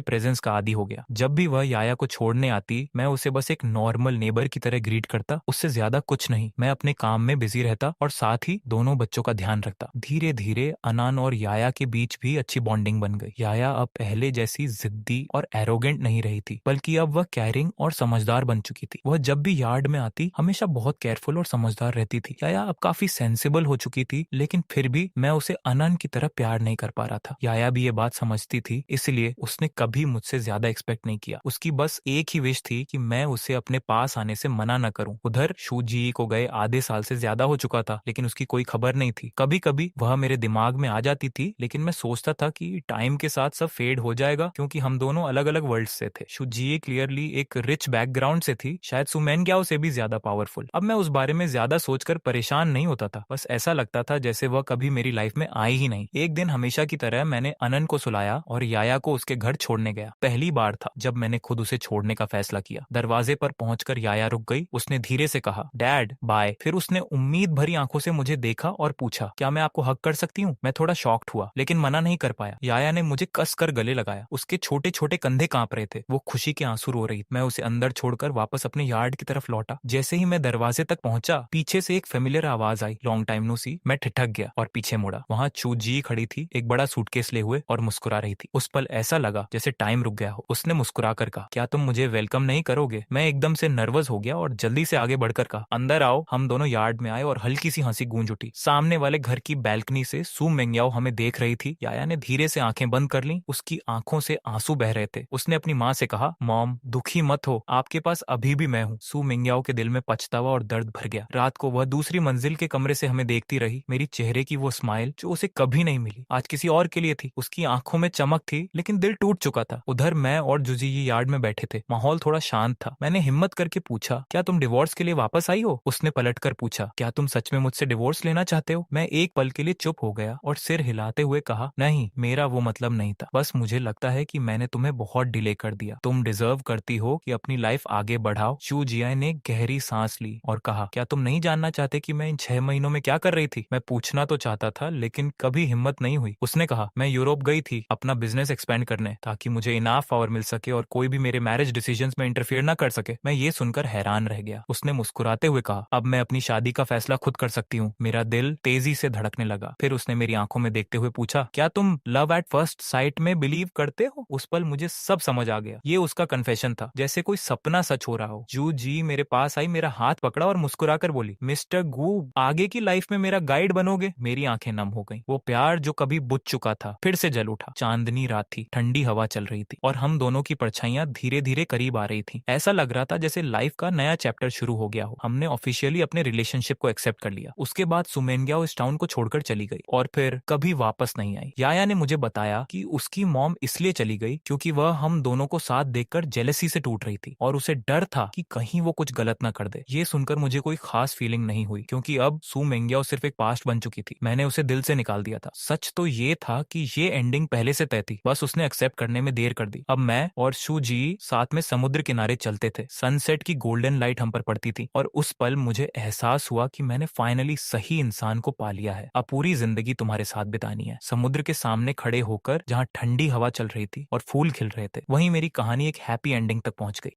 प्रेजेंस का आदी हो गया। जब भी वह याया को छोड़ने आती, मैं उसे बस एक नॉर्मल नेबर की तरह ग्रीट करता, उससे ज्यादा कुछ नहीं। मैं अपने काम में बिजी रहता और साथ ही दोनों बच्चों का ध्यान रखता। धीरे धीरे अनान और याया के बीच भी अच्छी बॉन्डिंग बन गई। याया अब पहले जैसी जिद्दी और एरोगेंट नहीं रही थी, बल्कि अब वह केयरिंग और समझदार बन चुकी थी। वह जब भी यार्ड में आती हमेशा बहुत केयरफुल और समझदार रहती थी। याया अब काफी सेंसिबल हो चुकी थी, लेकिन फिर भी मैं उसे अनन की तरह प्यार नहीं कर पा रहा था। याया भी ये बात समझती थी, इसलिए उसने कभी मुझसे ज्यादा एक्सपेक्ट नहीं किया। उसकी बस एक ही विश थी कि मैं उसे अपने पास आने से मना न करूं। उधर शूजी को गए आधे साल से ज्यादा हो चुका था, लेकिन उसकी कोई खबर नहीं थी। कभी कभी वह मेरे दिमाग में आ जाती थी, लेकिन मैं सोचता था कि टाइम के साथ सब फेड हो जाएगा, क्योंकि हम दोनों अलग अलग वर्ल्ड से थे। शूजी क्लियरली एक रिच बैकग्राउंड से थी, शायद सुमेनग्याओ से भी ज्यादा पावरफुल। अब मैं उस बारे में ज्यादा सोचकर परेशान नहीं होता था, बस ऐसा लगता था जैसे वह कभी मेरी लाइफ में आई ही नहीं। एक दिन हमेशा की तरह मैंने अनन को सुलाया और याया को उसके घर छोड़ने गया। पहली बार था जब मैंने खुद उसे छोड़ने का फैसला किया। दरवाजे पर पहुंचकर याया रुक गई। उसने धीरे से कहा, डैड बाय। फिर उसने उम्मीद भरी आंखों से मुझे देखा और पूछा, क्या मैं आपको हक कर सकती हूँ? मैं थोड़ा शॉक्ड हुआ, लेकिन मना नहीं कर पाया। याया ने मुझे कस कर गले लगाया। उसके छोटे छोटे कंधे कांप रहे थे, वो खुशी के आंसू रो रही। मैं उसे अंदर छोड़कर वापस अपने यार्ड की तरफ लौटा। जैसे ही मैं दरवाजे तक पहुंचा, पीछे से एक फेमिलियर आवाज आई, लॉन्ग टाइम नो सी। मैं ठिठक गया और पीछे मुड़ा। वहां चूजी खड़ी थी, एक बड़ा सूटकेस ले हुए, और मुस्कुरा रही थी। उस पल ऐसा लगा जैसे टाइम रुक गया हो। उसने मुस्कुरा कर कहा, क्या तुम मुझे वेलकम नहीं करोगे? मैं एकदम से नर्वस हो गया और जल्दी से आगे बढ़कर कहा, अंदर आओ। हम दोनों यार्ड में आए और हल्की सी हंसी गूंज उठी। सामने वाले घर की बैल्कनी से सुमेंग्याओ हमें देख रही थी। याया ने धीरे से आंखें बंद कर ली। उसकी आंखों से आंसू बह रहे थे। उसने अपनी माँ से कहा, मॉम दुखी मत हो, आपके पास अभी भी मैं हूँ। सुमेंग्याओ के दिल में पछतावा और दर्द भर गया। रात को वह दूसरी मंजिल के कमरे से हमें देखती रही। मेरी चेहरे की वो स्माइल जो उसे कभी नहीं मिली, आज किसी और के लिए थी। उसकी आंखों में चमक थी, लेकिन दिल टूट चुका था। उधर मैं और जुजी ये यार्ड में बैठे थे। माहौल थोड़ा शांत था। मैंने हिम्मत करके पूछा, क्या तुम डिवोर्स के लिए वापस आई हो? उसने पलटकर पूछा, क्या तुम सच में मुझसे डिवोर्स लेना चाहते हो? मैं एक पल के लिए चुप हो गया और सिर हिलाते हुए कहा, नहीं, मेरा वो मतलब नहीं था। बस मुझे लगता है कि मैंने तुम्हें बहुत डिले कर दिया। तुम डिजर्व करती हो कि अपनी लाइफ आगे बढ़ाओ। शू जिया ने गहरी सांस ली और कहा, क्या तुम नहीं जानना चाहते कि मैं इन 6 महीनों में क्या कर रही थी? मैं पूछना तो चाहता था, लेकिन कभी हिम्मत नहीं हुई। उसने कहा, मैं यूरोप गई थी अपना बिजनेस एक्सपेंड करने, ताकि मुझे इनाफ पावर मिल सके और कोई भी मेरे मैरिज डिसीजंस में इंटरफेयर ना कर सके। मैं ये सुनकर हैरान रह गया। उसने मुस्कुराते हुए कहा, अब मैं अपनी शादी का फैसला खुद कर सकती हूँ। मेरा दिल तेजी से धड़कने लगा। फिर उसने मेरी आंखों में देखते हुए पूछा, क्या तुम लव एट फर्स्ट साइट में बिलीव करते हो? उस पल मुझे सब समझ आ गया। ये उसका कन्फेशन था, जैसे कोई सपना सच हो रहा हो। जू जी मेरे पास आई, मेरा हाथ पकड़ा और मुस्कुराकर बोली, मिस्टर गू, आगे की लाइफ में मेरा गाइड बनोगे? मेरी आंखें नम हो गईं। वो प्यार जो कभी बुझ चुका था फिर से जल उठा। चांदनी रात थी, ठंडी हवा चल रही थी और हम दोनों की परछाइयां धीरे धीरे करीब आ रही थी। ऐसा लग रहा था जैसे लाइफ का नया चैप्टर शुरू हो गया हो। हमने ऑफिशियली अपने रिलेशनशिप को एक्सेप्ट कर लिया। उसके बाद सुमेंग्या इस टाउन को छोड़कर चली गई और फिर कभी वापस नहीं आई। याया ने मुझे बताया कि उसकी मॉम इसलिए चली गई क्योंकि वह हम दोनों को साथ देखकर जेलसी से टूट रही थी और उसे डर था कि कहीं वो कुछ गलत ना कर दे। ये सुनकर मुझे कोई खास फीलिंग नहीं हुई क्योंकि अब सू मेंग्याओ सिर्फ एक पास्ट बन चुकी थी। मैंने उसे दिल से निकाल दिया था। सच तो ये था कि ये एंडिंग पहले से तय थी, बस उसने एक्सेप्ट करने में देर कर दी। अब मैं और शू जी साथ में समुद्र किनारे चलते थे। सनसेट की गोल्डन लाइट हम पर पड़ती थी और उस पल मुझे एहसास हुआ कि मैंने फाइनली सही इंसान को पा लिया है। अब पूरी जिंदगी तुम्हारे साथ बितानी है। समुद्र के सामने खड़े होकर जहाँ ठंडी हवा चल रही थी और फूल खिल रहे थे, वहीं मेरी कहानी एक हैप्पी एंडिंग तक पहुंच गई।